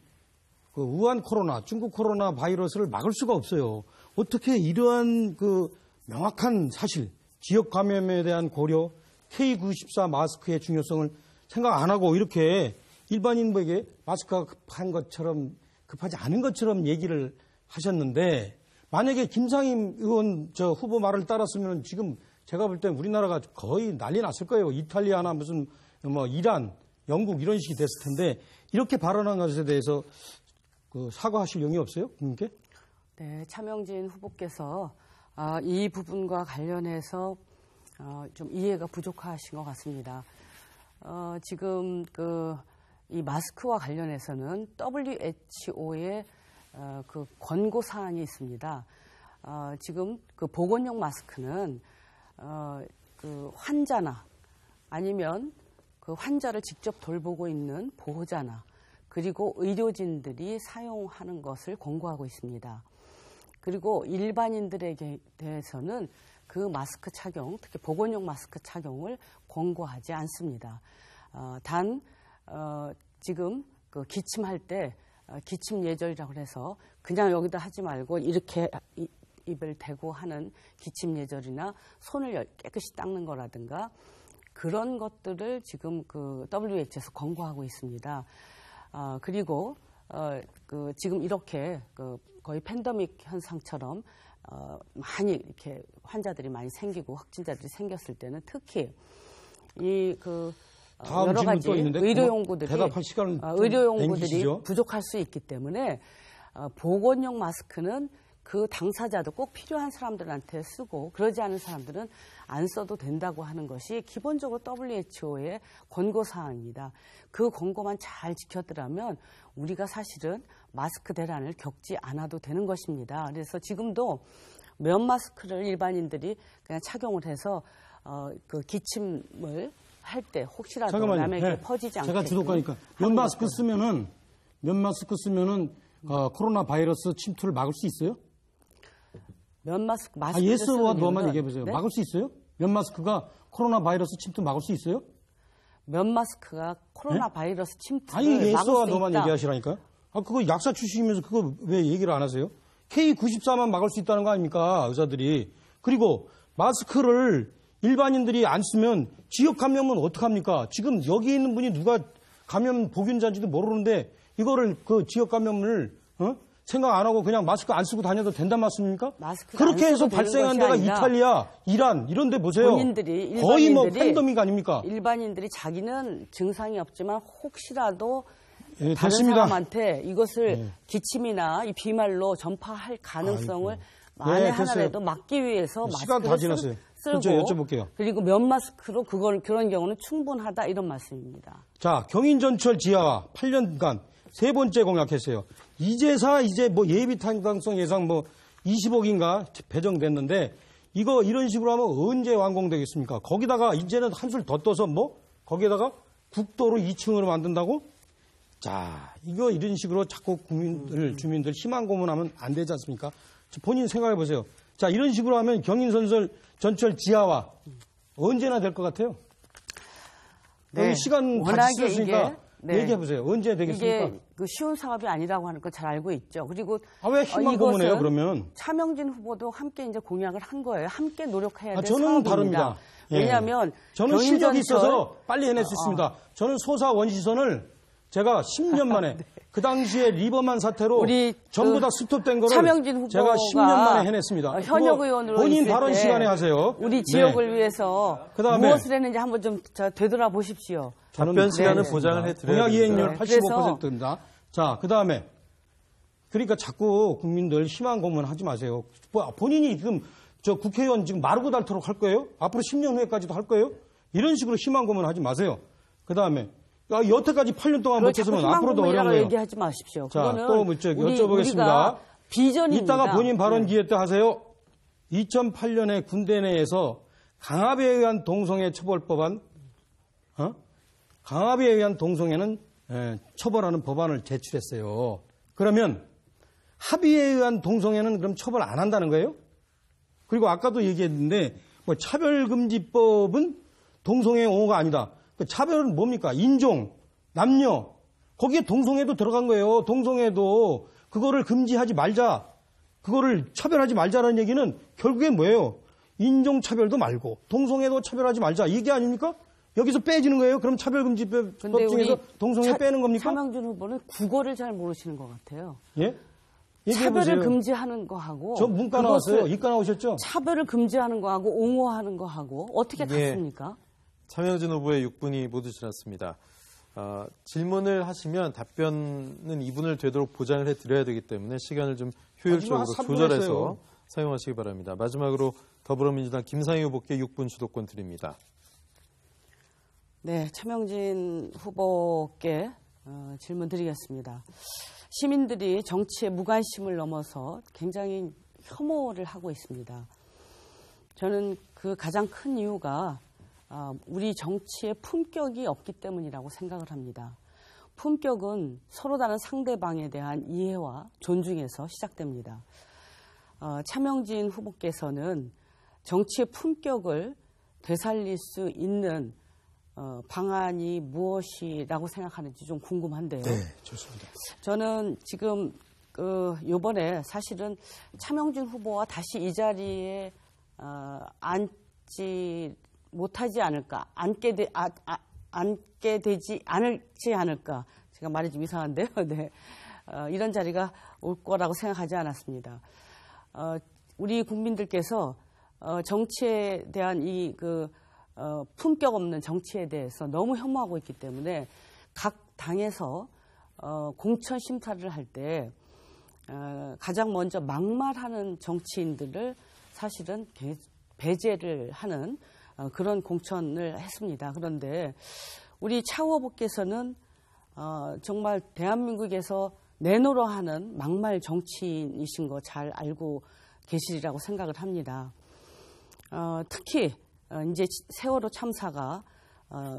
그 우한 코로나, 중국 코로나 바이러스를 막을 수가 없어요. 어떻게 이러한 그 명확한 사실, 지역 감염에 대한 고려, K94 마스크의 중요성을 생각 안 하고 이렇게 일반인에게 마스크가 급한 것처럼, 급하지 않은 것처럼 얘기를 하셨는데, 만약에 김상희 의원 후보 말을 따랐으면 지금 제가 볼 땐 우리나라가 거의 난리 났을 거예요. 이탈리아나 무슨 이란, 영국 이런 식이 됐을 텐데 이렇게 발언한 것에 대해서 사과하실 용이 없어요? 국민께? 네, 차명진 후보께서 이 부분과 관련해서 좀 이해가 부족하신 것 같습니다. 지금 이 마스크와 관련해서는 WHO의 그 권고 사항이 있습니다. 지금 그 보건용 마스크는 그 환자나 아니면 그 환자를 직접 돌보고 있는 보호자나 그리고 의료진들이 사용하는 것을 권고하고 있습니다. 그리고 일반인들에게 대해서는 그 마스크 착용, 특히 보건용 마스크 착용을 권고하지 않습니다. 단 지금 그 기침할 때 기침 예절이라고 해서 그냥 여기다 하지 말고 이렇게 입을 대고 하는 기침 예절이나 손을 깨끗이 닦는 거라든가 그런 것들을 지금 그 WHO에서 권고하고 있습니다. 그리고 지금 이렇게 거의 팬데믹 현상처럼 많이 이렇게 환자들이 많이 생기고 확진자들이 생겼을 때는 특히 여러 가지 의료용구들이 부족할 수 있기 때문에 보건용 마스크는 그 당사자도 꼭 필요한 사람들한테 쓰고 그러지 않은 사람들은 안 써도 된다고 하는 것이 기본적으로 WHO의 권고사항입니다. 그 권고만 잘 지켰더라면 우리가 사실은 마스크 대란을 겪지 않아도 되는 것입니다. 그래서 지금도 면 마스크를 일반인들이 그냥 착용을 해서 그 기침을 할 때 혹시라도 잠깐만요. 남에게 퍼지지 않게 제가 주도가니까 면 마스크 쓰면은 코로나 바이러스 침투를 막을 수 있어요? 면 마스크 예스와 노만 이유는, 얘기해 보세요. 네? 막을 수 있어요? 면 마스크가 코로나 바이러스 침투 막을 수 있어요? 면 마스크가 코로나 바이러스 침투를 아니, 왜 막을 써와 수 너만 있다. 얘기하시라니까? 아, 그거 약사 출신이면서 그거 왜 얘기를 안 하세요? K94만 막을 수 있다는 거 아닙니까? 의사들이. 그리고 마스크를 일반인들이 안 쓰면 지역 감염은 어떡합니까? 지금 여기 있는 분이 누가 감염 보균자인지도 모르는데 이거를 그 지역 감염을 생각 안 하고 그냥 마스크 안 쓰고 다녀도 된단 말씀입니까? 마스크를 그렇게 안 해서 쓰고 되는 발생한 것이 데가 아니라 이탈리아, 이란 이런 데 보세요. 본인들이 거의 뭐 일반인들이 팬데믹 아닙니까? 일반인들이 자기는 증상이 없지만 혹시라도 예, 다른 됐습니다. 사람한테 이것을 기침이나 이 비말로 전파할 가능성을 만에 네, 됐어요. 하나라도 막기 위해서 시간 다 마스크를 지났어요. 쓰고 저 여쭤볼게요. 그리고 면 마스크로 그런 경우는 충분하다 이런 말씀입니다. 자, 경인전철 지하화 8년간 세 번째 공약했어요. 이제사 이제 뭐 예비 탄광성 예상 뭐 20억인가 배정됐는데 이거 이런 식으로 하면 언제 완공되겠습니까? 거기다가 이제는 한술 더 떠서 뭐 거기에다가 국도로 2층으로 만든다고? 자, 이거 이런 식으로 자꾸 주민들 희망 고문하면 안 되지 않습니까? 본인 생각해 보세요. 자, 이런 식으로 하면 경인전철 지하화 언제나 될 것 같아요? 네. 시간 다 워낙에 있으니까 이게, 네. 얘기해 보세요. 언제 되겠습니까? 이게 그 쉬운 사업이 아니라고 하는 걸 잘 알고 있죠. 그리고 왜 희망 이것은 고문해요, 그러면? 차명진 후보도 함께 이제 공약을 한 거예요. 함께 노력해야 될 저는 사업입니다. 다릅니다. 예. 왜냐하면 저는 실력이 있어서 빨리 해낼 수 있습니다. 저는 소사 원시선을 제가 10년 만에 그 당시에 리버만 사태로 우리 전부 다 스톱된 거를 차명진 후보가 제가 10년 만에 해냈습니다. 현역 그거 의원으로 본인 있을 발언 때 시간에 하세요. 우리 지역을 네. 위해서 그다음에 무엇을 했는지 한번 좀 되돌아보십시오. 답변 시간은 네. 보장을 해드려야 공약 이행률 네. 85%입니다. 자, 그다음에 그러니까 자꾸 국민들 희망 고문하지 마세요. 본인이 지금 저 국회의원 지금 마르고 닳도록 할 거예요? 앞으로 10년 후에까지도 할 거예요? 이런 식으로 희망 고문하지 마세요. 그다음에 여태까지 8년 동안 못했으면 앞으로도 어려운 거예요. 얘기하지 마십시오. 자, 그거는 또 여쭤보겠습니다. 비전입니다. 이따가 본인 발언 기회 때 하세요. 2008년에 군대 내에서 강압에 의한 동성애 처벌법안, 강압에 의한 동성애는 처벌하는 법안을 제출했어요. 그러면 합의에 의한 동성애는 그럼 처벌 안 한다는 거예요? 그리고 아까도 얘기했는데 뭐 차별금지법은 동성애 옹호가 아니다. 그 차별은 뭡니까? 인종, 남녀. 거기에 동성애도 들어간 거예요. 동성애도 그거를 금지하지 말자. 그거를 차별하지 말자라는 얘기는 결국엔 뭐예요? 인종차별도 말고 동성애도 차별하지 말자. 이게 아닙니까? 여기서 빼지는 거예요? 그럼 차별금지법 중에서 동성애 빼는 겁니까? 차명진 후보는 국어를 잘 모르시는 것 같아요. 예? 차별을 금지하는 거하고 저 문과 나왔어요. 이과 나오셨죠? 차별을 금지하는 거하고 옹호하는 거하고 어떻게 같습니까? 차명진 후보의 6분이 모두 지났습니다. 질문을 하시면 답변은 2분을 되도록 보장을 해드려야 되기 때문에 시간을 좀 효율적으로 조절해서 사용하시기 바랍니다. 마지막으로 더불어민주당 김상희 후보께 6분 주도권 드립니다. 네, 차명진 후보께 질문 드리겠습니다. 시민들이 정치에 무관심을 넘어서 굉장히 혐오를 하고 있습니다. 저는 그 가장 큰 이유가 우리 정치에 품격이 없기 때문이라고 생각을 합니다. 품격은 서로 다른 상대방에 대한 이해와 존중에서 시작됩니다. 차명진 후보께서는 정치의 품격을 되살릴 수 있는 방안이 무엇이라고 생각하는지 좀 궁금한데요. 네, 좋습니다. 저는 지금 요번에 사실은 차명진 후보와 다시 이 자리에 앉지 못하지 않을까, 앉게 되지 않을지 않을까. 제가 말이 좀 이상한데요. 네. 이런 자리가 올 거라고 생각하지 않았습니다. 우리 국민들께서 정치에 대한 품격 없는 정치에 대해서 너무 혐오하고 있기 때문에 각 당에서 공천 심사를 할 때 가장 먼저 막말하는 정치인들을 사실은 배제를 하는 그런 공천을 했습니다. 그런데 우리 차 후보께서는 정말 대한민국에서 내노라 하는 막말 정치인이신 거 잘 알고 계시리라고 생각을 합니다. 특히 이제 세월호 참사가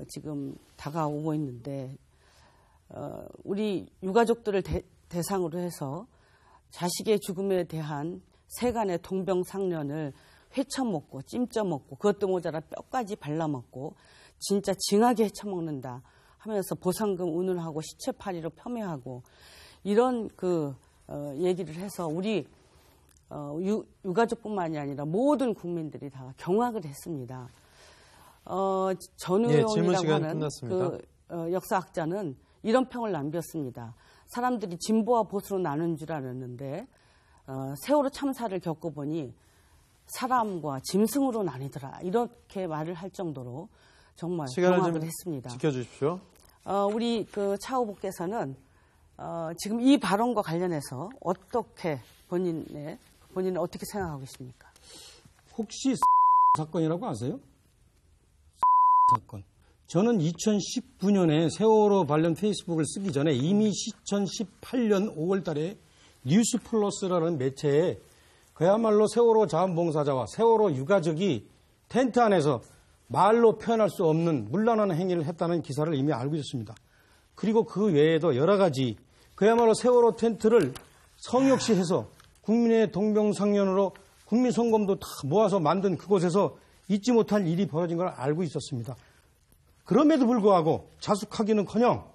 지금 다가오고 있는데 우리 유가족들을 대상으로 해서 자식의 죽음에 대한 세간의 동병상련을 회쳐먹고 찜쪄먹고 그것도 모자라 뼈까지 발라먹고 진짜 징하게 헤쳐먹는다 하면서 보상금 운운하고 시체 파리로 폄훼하고 이런 얘기를 해서 우리 유가족뿐만이 아니라 모든 국민들이 다 경악을 했습니다. 전우용이라고 질문 시간 하는 끝났습니다. 역사학자는 이런 평을 남겼습니다. 사람들이 진보와 보수로 나눈 줄 알았는데 세월호 참사를 겪어보니 사람과 짐승으로 나뉘더라. 이렇게 말을 할 정도로 정말 경악을 했습니다. 지켜주십시오. 우리 차 후보께서는 지금 이 발언과 관련해서 어떻게 본인은 어떻게 생각하고 계십니까? 혹시 사건이라고 아세요? 사건. 저는 2019년에 세월호 관련 페이스북을 쓰기 전에 이미 2018년 5월 달에 뉴스플러스라는 매체에 그야말로 세월호 자원봉사자와 세월호 유가족이 텐트 안에서 말로 표현할 수 없는 문란한 행위를 했다는 기사를 이미 알고 있었습니다. 그리고 그 외에도 여러 가지 그야말로 세월호 텐트를 성의 없이 해서 국민의 동병상련으로 국민 성금도 다 모아서 만든 그곳에서 잊지 못할 일이 벌어진 걸 알고 있었습니다. 그럼에도 불구하고 자숙하기는커녕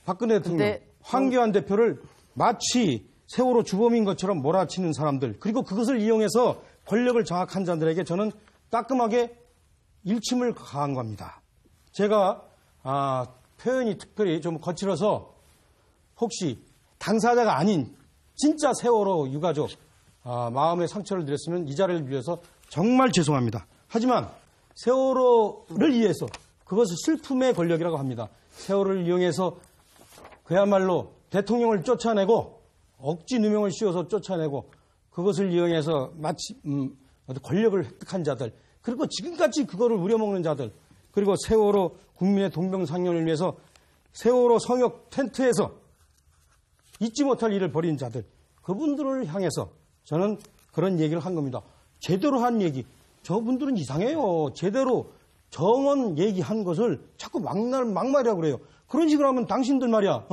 박근혜 대통령, 황교안 대표를 마치 세월호 주범인 것처럼 몰아치는 사람들, 그리고 그것을 이용해서 권력을 장악한 자들에게 저는 따끔하게 일침을 가한 겁니다. 제가 표현이 특별히 좀 거칠어서 혹시 당사자가 아닌 진짜 세월호 유가족 마음의 상처를 드렸으면 이 자리를 빌려서 정말 죄송합니다. 하지만 세월호를 위해서 그것을 슬픔의 권력이라고 합니다. 세월호를 이용해서 그야말로 대통령을 쫓아내고 억지 누명을 씌워서 쫓아내고 그것을 이용해서 마치 권력을 획득한 자들, 그리고 지금까지 그거를 우려먹는 자들, 그리고 세월호 국민의 동병상련을 위해서 세월호 성역 텐트에서 잊지 못할 일을 벌인 자들, 그분들을 향해서 저는 그런 얘기를 한 겁니다. 제대로 한 얘기. 저분들은 이상해요. 제대로 정원 얘기한 것을 자꾸 막말이라고 그래요. 그런 식으로 하면 당신들 말이야.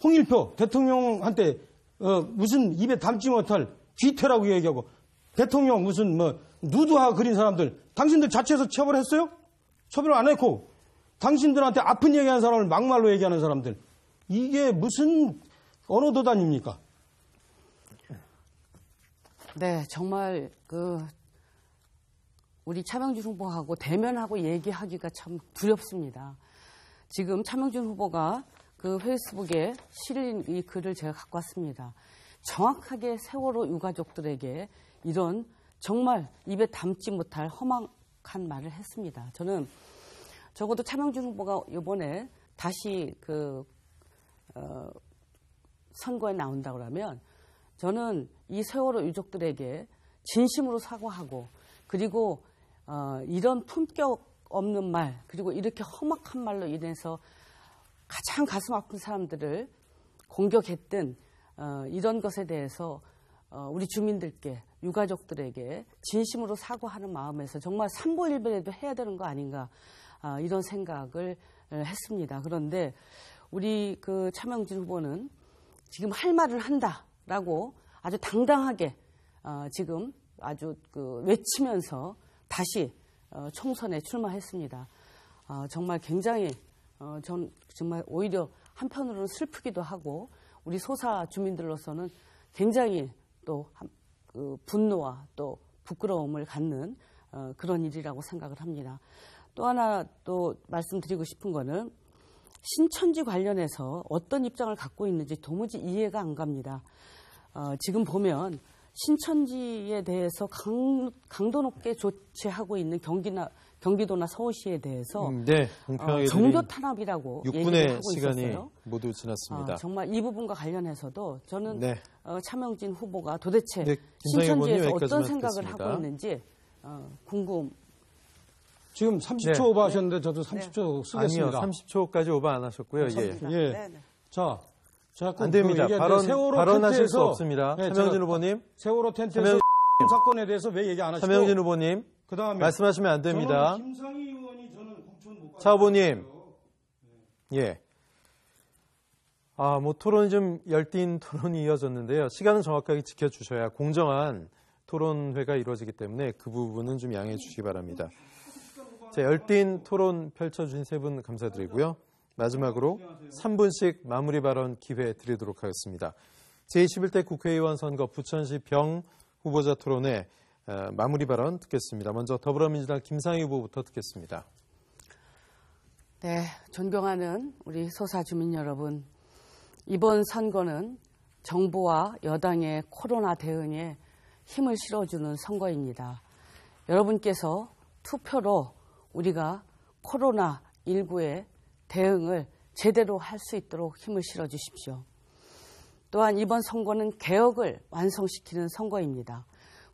홍일표 대통령한테 무슨 입에 담지 못할 귀태라고 얘기하고 대통령 무슨 누드화 그린 사람들 당신들 자체에서 처벌했어요? 처벌을 안 했고 당신들한테 아픈 얘기하는 사람을 막말로 얘기하는 사람들, 이게 무슨 언어 도단입니까? 네, 정말 우리 차명준 후보하고 대면하고 얘기하기가 참 두렵습니다. 지금 차명준 후보가 그 페이스북에 실린 이 글을 제가 갖고 왔습니다. 정확하게 세월호 유가족들에게 이런 정말 입에 담지 못할 험악한 말을 했습니다. 저는 적어도 차명준 후보가 이번에 다시 선거에 나온다 그러면 저는 이 세월호 유족들에게 진심으로 사과하고, 그리고 이런 품격 없는 말, 그리고 이렇게 험악한 말로 인해서 가장 가슴 아픈 사람들을 공격했던 이런 것에 대해서 우리 주민들께, 유가족들에게 진심으로 사과하는 마음에서 정말 삼보일배라도 해야 되는 거 아닌가, 이런 생각을 했습니다. 그런데 우리 차명진 후보는 지금 할 말을 한다라고 아주 당당하게 지금 아주 외치면서 다시 총선에 출마했습니다. 정말 굉장히 전 정말 오히려 한편으로는 슬프기도 하고 우리 소사 주민들로서는 굉장히 또 분노와 또 부끄러움을 갖는 그런 일이라고 생각을 합니다. 또 하나 또 말씀드리고 싶은 거는 신천지 관련해서 어떤 입장을 갖고 있는지 도무지 이해가 안 갑니다. 지금 보면 신천지에 대해서 강도 높게 조치하고 있는 경기도나 서울시에 대해서 네, 종교 탄압이라고 얘기를 하고 시간이 있었어요. 모두 지났습니다. 정말 이 부분과 관련해서도 저는 네. 차명진 후보가 도대체 네, 신천지에서 어떤 여기까지만 생각을 듣겠습니다. 하고 있는지 궁금. 지금 30초 네. 오버하셨는데 저도 30초 쓰겠습니다. 아니요, 30초까지 오버 안 하셨고요. 예. 예. 네네. 자, 자꾸 안 됩니다. 발언하실 수 텐트에서, 없습니다. 네, 차명진 후보님, 세월호 텐트에서 사건에 대해서 왜 얘기 안 하시고? 차명진 후보님, 그다음에 말씀하시면 안 됩니다. 김상희 의원이 저는 공천 못 차 후보님, 예. 토론이 좀 열띤 토론이 이어졌는데요. 시간은 정확하게 지켜주셔야 공정한 토론회가 이루어지기 때문에 그 부분은 좀 양해해 주시기 바랍니다. 자, 열띤 토론 펼쳐주신 세 분 감사드리고요. 마지막으로 3분씩 마무리 발언 기회 드리도록 하겠습니다. 제21대 국회의원 선거 부천시 병 후보자 토론회 마무리 발언 듣겠습니다. 먼저 더불어민주당 김상희 후보부터 듣겠습니다. 네, 존경하는 우리 소사 주민 여러분, 이번 선거는 정부와 여당의 코로나 대응에 힘을 실어주는 선거입니다. 여러분께서 투표로 우리가 코로나19의 대응을 제대로 할 수 있도록 힘을 실어주십시오. 또한 이번 선거는 개혁을 완성시키는 선거입니다.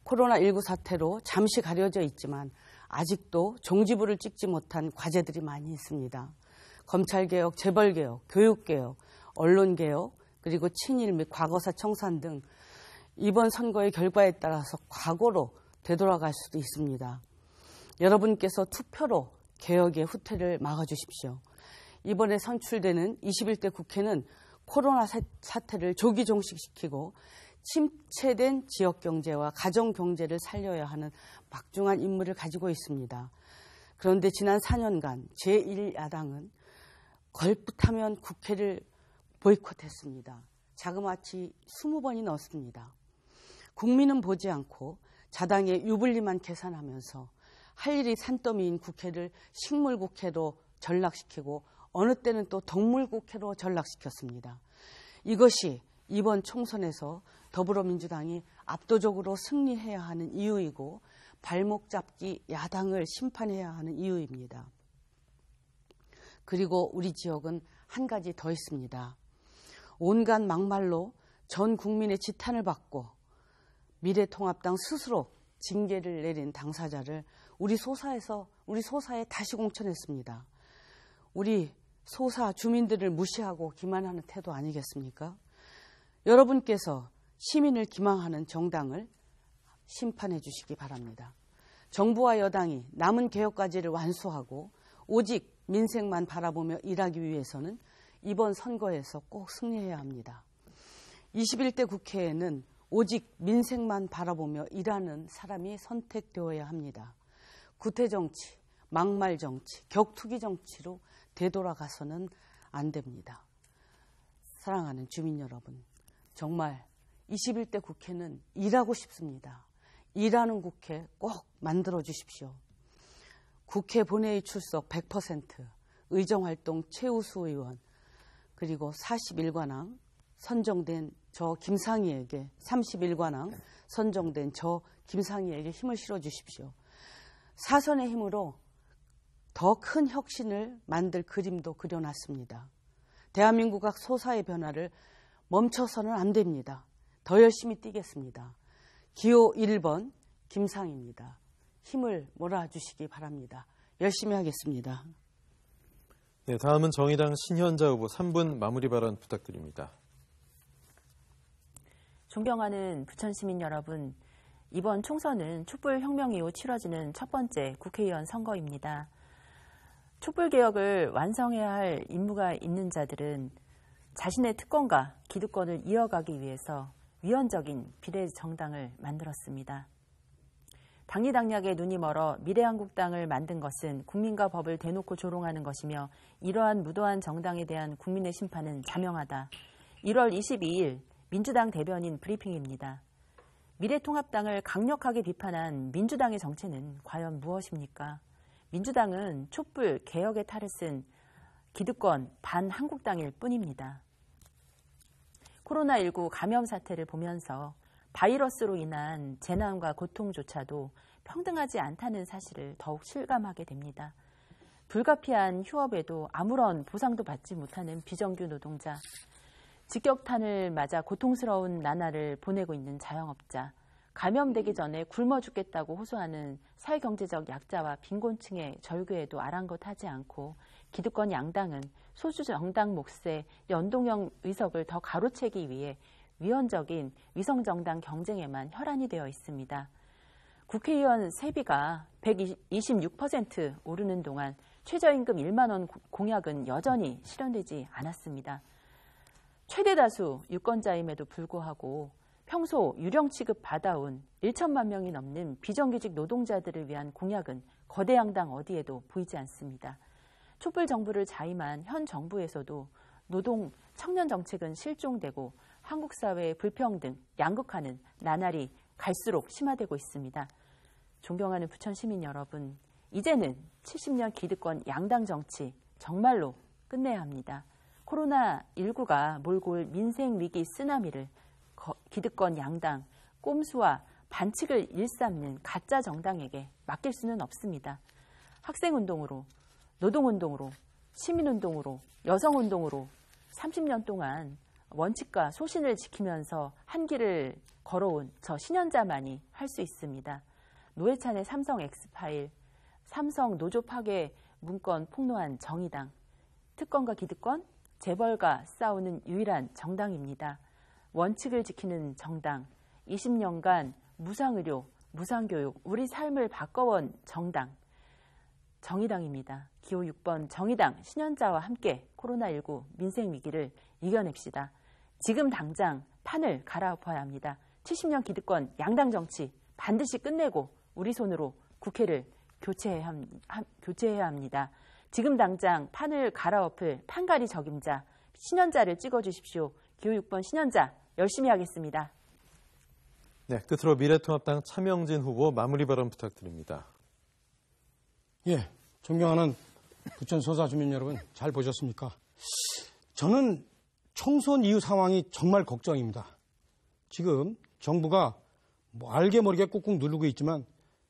코로나19 사태로 잠시 가려져 있지만 아직도 종지부를 찍지 못한 과제들이 많이 있습니다. 검찰개혁, 재벌개혁, 교육개혁, 언론개혁, 그리고 친일 및 과거사 청산 등 이번 선거의 결과에 따라서 과거로 되돌아갈 수도 있습니다. 여러분께서 투표로 개혁의 후퇴를 막아주십시오. 이번에 선출되는 21대 국회는 코로나 사태를 조기 종식시키고 침체된 지역경제와 가정경제를 살려야 하는 막중한 임무를 가지고 있습니다. 그런데 지난 4년간 제1야당은 걸풋하면 국회를 보이콧했습니다. 자그마치 20번이 넘습니다. 국민은 보지 않고 자당의 유불리만 계산하면서 할 일이 산더미인 국회를 식물국회로 전락시키고 어느 때는 또 동물국회로 전락시켰습니다. 이것이 이번 총선에서 더불어민주당이 압도적으로 승리해야 하는 이유이고 발목 잡기 야당을 심판해야 하는 이유입니다. 그리고 우리 지역은 한 가지 더 있습니다. 온갖 막말로 전 국민의 지탄을 받고 미래통합당 스스로 징계를 내린 당사자를 우리 소사에 다시 공천했습니다. 우리 소사 주민들을 무시하고 기만하는 태도 아니겠습니까? 여러분께서 시민을 기망하는 정당을 심판해 주시기 바랍니다. 정부와 여당이 남은 개혁과제를 완수하고 오직 민생만 바라보며 일하기 위해서는 이번 선거에서 꼭 승리해야 합니다. 21대 국회에는 오직 민생만 바라보며 일하는 사람이 선택되어야 합니다. 구태정치, 막말정치, 격투기 정치로 되돌아가서는 안 됩니다. 사랑하는 주민 여러분, 정말 21대 국회는 일하고 싶습니다. 일하는 국회 꼭 만들어 주십시오. 국회 본회의 출석 100%, 의정활동 최우수 의원, 그리고 41관왕 선정된 저 김상희에게 31관왕 선정된 저 김상희에게 힘을 실어 주십시오. 사선의 힘으로 더 큰 혁신을 만들 그림도 그려놨습니다. 대한민국 소사의 변화를 멈춰서는 안 됩니다. 더 열심히 뛰겠습니다. 기호 1번 김상희입니다. 힘을 몰아주시기 바랍니다. 열심히 하겠습니다. 네, 다음은 정의당 신현자 후보 3분 마무리 발언 부탁드립니다. 존경하는 부천시민 여러분, 이번 총선은 촛불혁명 이후 치러지는 첫 번째 국회의원 선거입니다. 촛불개혁을 완성해야 할 임무가 있는 자들은 자신의 특권과 기득권을 이어가기 위해서 위헌적인 비례정당을 만들었습니다. 당리당략에 눈이 멀어 미래한국당을 만든 것은 국민과 법을 대놓고 조롱하는 것이며 이러한 무도한 정당에 대한 국민의 심판은 자명하다. 1월 22일 민주당 대변인 브리핑입니다. 미래통합당을 강력하게 비판한 민주당의 정체는 과연 무엇입니까? 민주당은 촛불 개혁의 탈을 쓴 기득권 반한국당일 뿐입니다. 코로나19 감염 사태를 보면서 바이러스로 인한 재난과 고통조차도 평등하지 않다는 사실을 더욱 실감하게 됩니다. 불가피한 휴업에도 아무런 보상도 받지 못하는 비정규 노동자, 직격탄을 맞아 고통스러운 나날을 보내고 있는 자영업자, 감염되기 전에 굶어 죽겠다고 호소하는 사회경제적 약자와 빈곤층의 절규에도 아랑곳하지 않고 기득권 양당은 소수 정당 몫의 연동형 의석을 더 가로채기 위해 위헌적인 위성정당 경쟁에만 혈안이 되어 있습니다. 국회의원 세비가 126% 오르는 동안 최저임금 1만 원 공약은 여전히 실현되지 않았습니다. 최대 다수 유권자임에도 불구하고 평소 유령 취급 받아온 1천만 명이 넘는 비정규직 노동자들을 위한 공약은 거대 양당 어디에도 보이지 않습니다. 촛불 정부를 자임한 현 정부에서도 노동, 청년 정책은 실종되고 한국 사회의 불평등, 양극화는 나날이 갈수록 심화되고 있습니다. 존경하는 부천 시민 여러분, 이제는 70년 기득권 양당 정치 정말로 끝내야 합니다. 코로나19가 몰고 올 민생 위기 쓰나미를 기득권 양당, 꼼수와 반칙을 일삼는 가짜 정당에게 맡길 수는 없습니다. 학생운동으로, 노동운동으로, 시민운동으로, 여성운동으로 30년 동안 원칙과 소신을 지키면서 한 길을 걸어온 저 신현자만이 할 수 있습니다. 노회찬의 삼성 엑스파일, 삼성 노조 파괴 문건 폭로한 정의당, 특권과 기득권, 재벌과 싸우는 유일한 정당입니다. 원칙을 지키는 정당, 20년간 무상의료, 무상교육, 우리 삶을 바꿔온 정당, 정의당입니다. 기호 6번 정의당 신현자와 함께 코로나19 민생 위기를 이겨냅시다. 지금 당장 판을 갈아엎어야 합니다. 70년 기득권 양당 정치 반드시 끝내고 우리 손으로 국회를 교체해야 합니다. 지금 당장 판을 갈아엎을 판가리 적임자 신현자를 찍어주십시오. 기호 6번 신현자 열심히 하겠습니다. 네, 끝으로 미래통합당 차명진 후보 마무리 발언 부탁드립니다. 예, 존경하는 부천 소사 주민 여러분, 잘 보셨습니까? 저는 총선 이후 상황이 정말 걱정입니다. 지금 정부가 알게 모르게 꾹꾹 누르고 있지만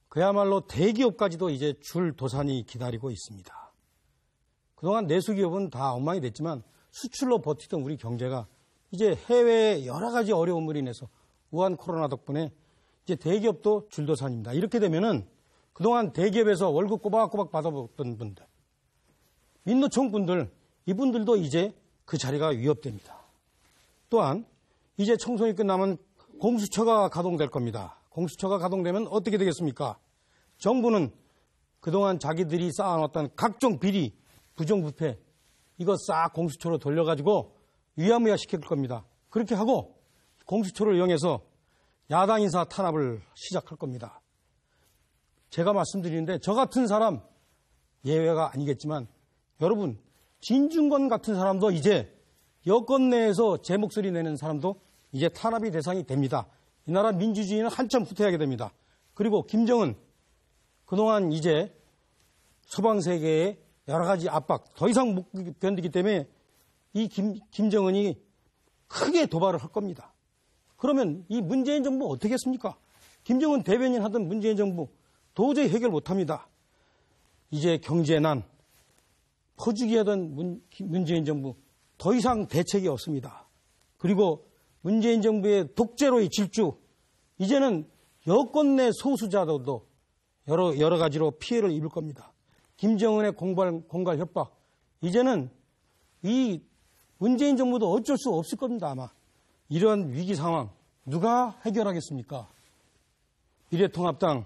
그야말로 대기업까지도 이제 줄 도산이 기다리고 있습니다. 그동안 내수기업은 다 엉망이 됐지만 수출로 버티던 우리 경제가 이제 해외의 여러 가지 어려움으로 인해서 우한 코로나 덕분에 이제 대기업도 줄도산입니다. 이렇게 되면은 그동안 대기업에서 월급 꼬박꼬박 받아봤던 분들, 민노총 분들, 이분들도 이제 그 자리가 위협됩니다. 또한 이제 총선이 끝나면 공수처가 가동될 겁니다. 공수처가 가동되면 어떻게 되겠습니까? 정부는 그동안 자기들이 쌓아놨던 각종 비리, 부정부패 이거 싹 공수처로 돌려가지고 위야무야 시킬 겁니다. 그렇게 하고 공수처를 이용해서 야당 인사 탄압을 시작할 겁니다. 제가 말씀드리는데 저 같은 사람 예외가 아니겠지만 여러분 진중권 같은 사람도 이제 여권 내에서 제 목소리 내는 사람도 이제 탄압의 대상이 됩니다. 이 나라 민주주의는 한참 후퇴하게 됩니다. 그리고 김정은 그동안 이제 서방 세계의 여러 가지 압박 더 이상 못 견디기 때문에 이 김정은이 크게 도발을 할 겁니다. 그러면 이 문재인 정부 어떻게 했습니까? 김정은 대변인 하던 문재인 정부 도저히 해결 못합니다. 이제 경제난, 퍼주기 하던 문재인 정부 더 이상 대책이 없습니다. 그리고 문재인 정부의 독재로의 질주, 이제는 여권 내 소수자들도 여러 가지로 피해를 입을 겁니다. 김정은의 공갈 협박, 이제는 이 문재인 정부도 어쩔 수 없을 겁니다. 아마 이런 위기 상황 누가 해결하겠습니까? 미래통합당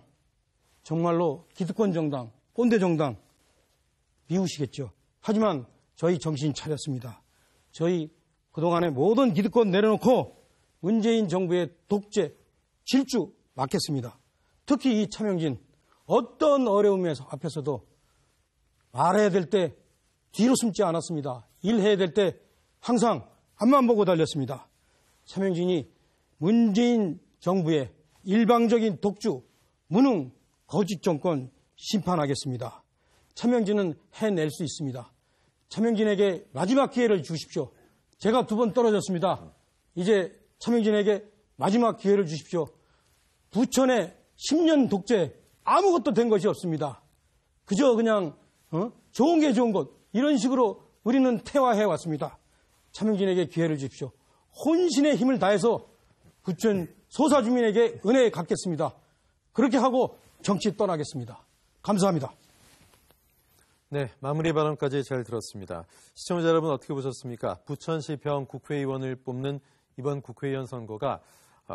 정말로 기득권 정당, 꼰대 정당 미우시겠죠. 하지만 저희 정신 차렸습니다. 저희 그동안의 모든 기득권 내려놓고 문재인 정부의 독재, 질주 막겠습니다. 특히 이 차명진 어떤 어려움에서 앞에서도 말해야 될 때 뒤로 숨지 않았습니다. 일해야 될 때 항상 앞만 보고 달렸습니다. 차명진이 문재인 정부의 일방적인 독주, 무능, 거짓 정권 심판하겠습니다. 차명진은 해낼 수 있습니다. 차명진에게 마지막 기회를 주십시오. 제가 2번 떨어졌습니다. 이제 차명진에게 마지막 기회를 주십시오. 부천의 10년 독재 아무것도 된 것이 없습니다. 그저 그냥 좋은 게 좋은 것 이런 식으로 우리는 태화해 왔습니다. 차명진에게 기회를 주십시오. 혼신의 힘을 다해서 부천 소사 주민에게 은혜 갚겠습니다. 그렇게 하고 정치 떠나겠습니다. 감사합니다. 네, 마무리 발언까지 잘 들었습니다. 시청자 여러분 어떻게 보셨습니까? 부천시 병 국회의원을 뽑는 이번 국회의원 선거가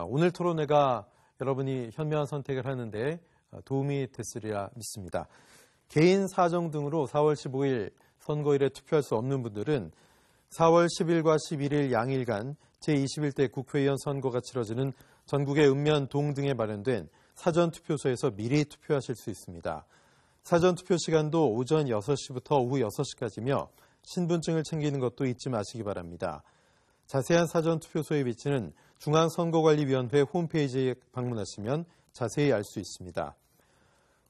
오늘 토론회가 여러분이 현명한 선택을 하는데 도움이 됐으리라 믿습니다. 개인 사정 등으로 4월 15일 선거일에 투표할 수 없는 분들은 4월 10일과 11일 양일간 제21대 국회의원 선거가 치러지는 전국의 읍면, 동 등에 마련된 사전투표소에서 미리 투표하실 수 있습니다. 사전투표 시간도 오전 6시부터 오후 6시까지며 신분증을 챙기는 것도 잊지 마시기 바랍니다. 자세한 사전투표소의 위치는 중앙선거관리위원회 홈페이지에 방문하시면 자세히 알 수 있습니다.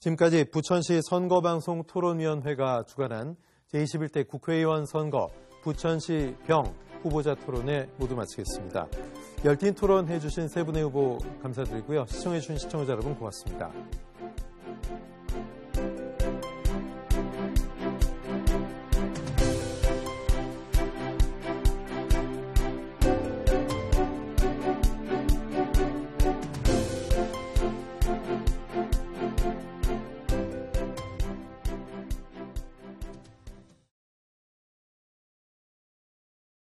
지금까지 부천시 선거방송 토론위원회가 주관한 제21대 국회의원 선거 부천시 병 후보자 토론회 모두 마치겠습니다. 열띤 토론해 주신 세 분의 후보 감사드리고요. 시청해 주신 시청자 여러분 고맙습니다.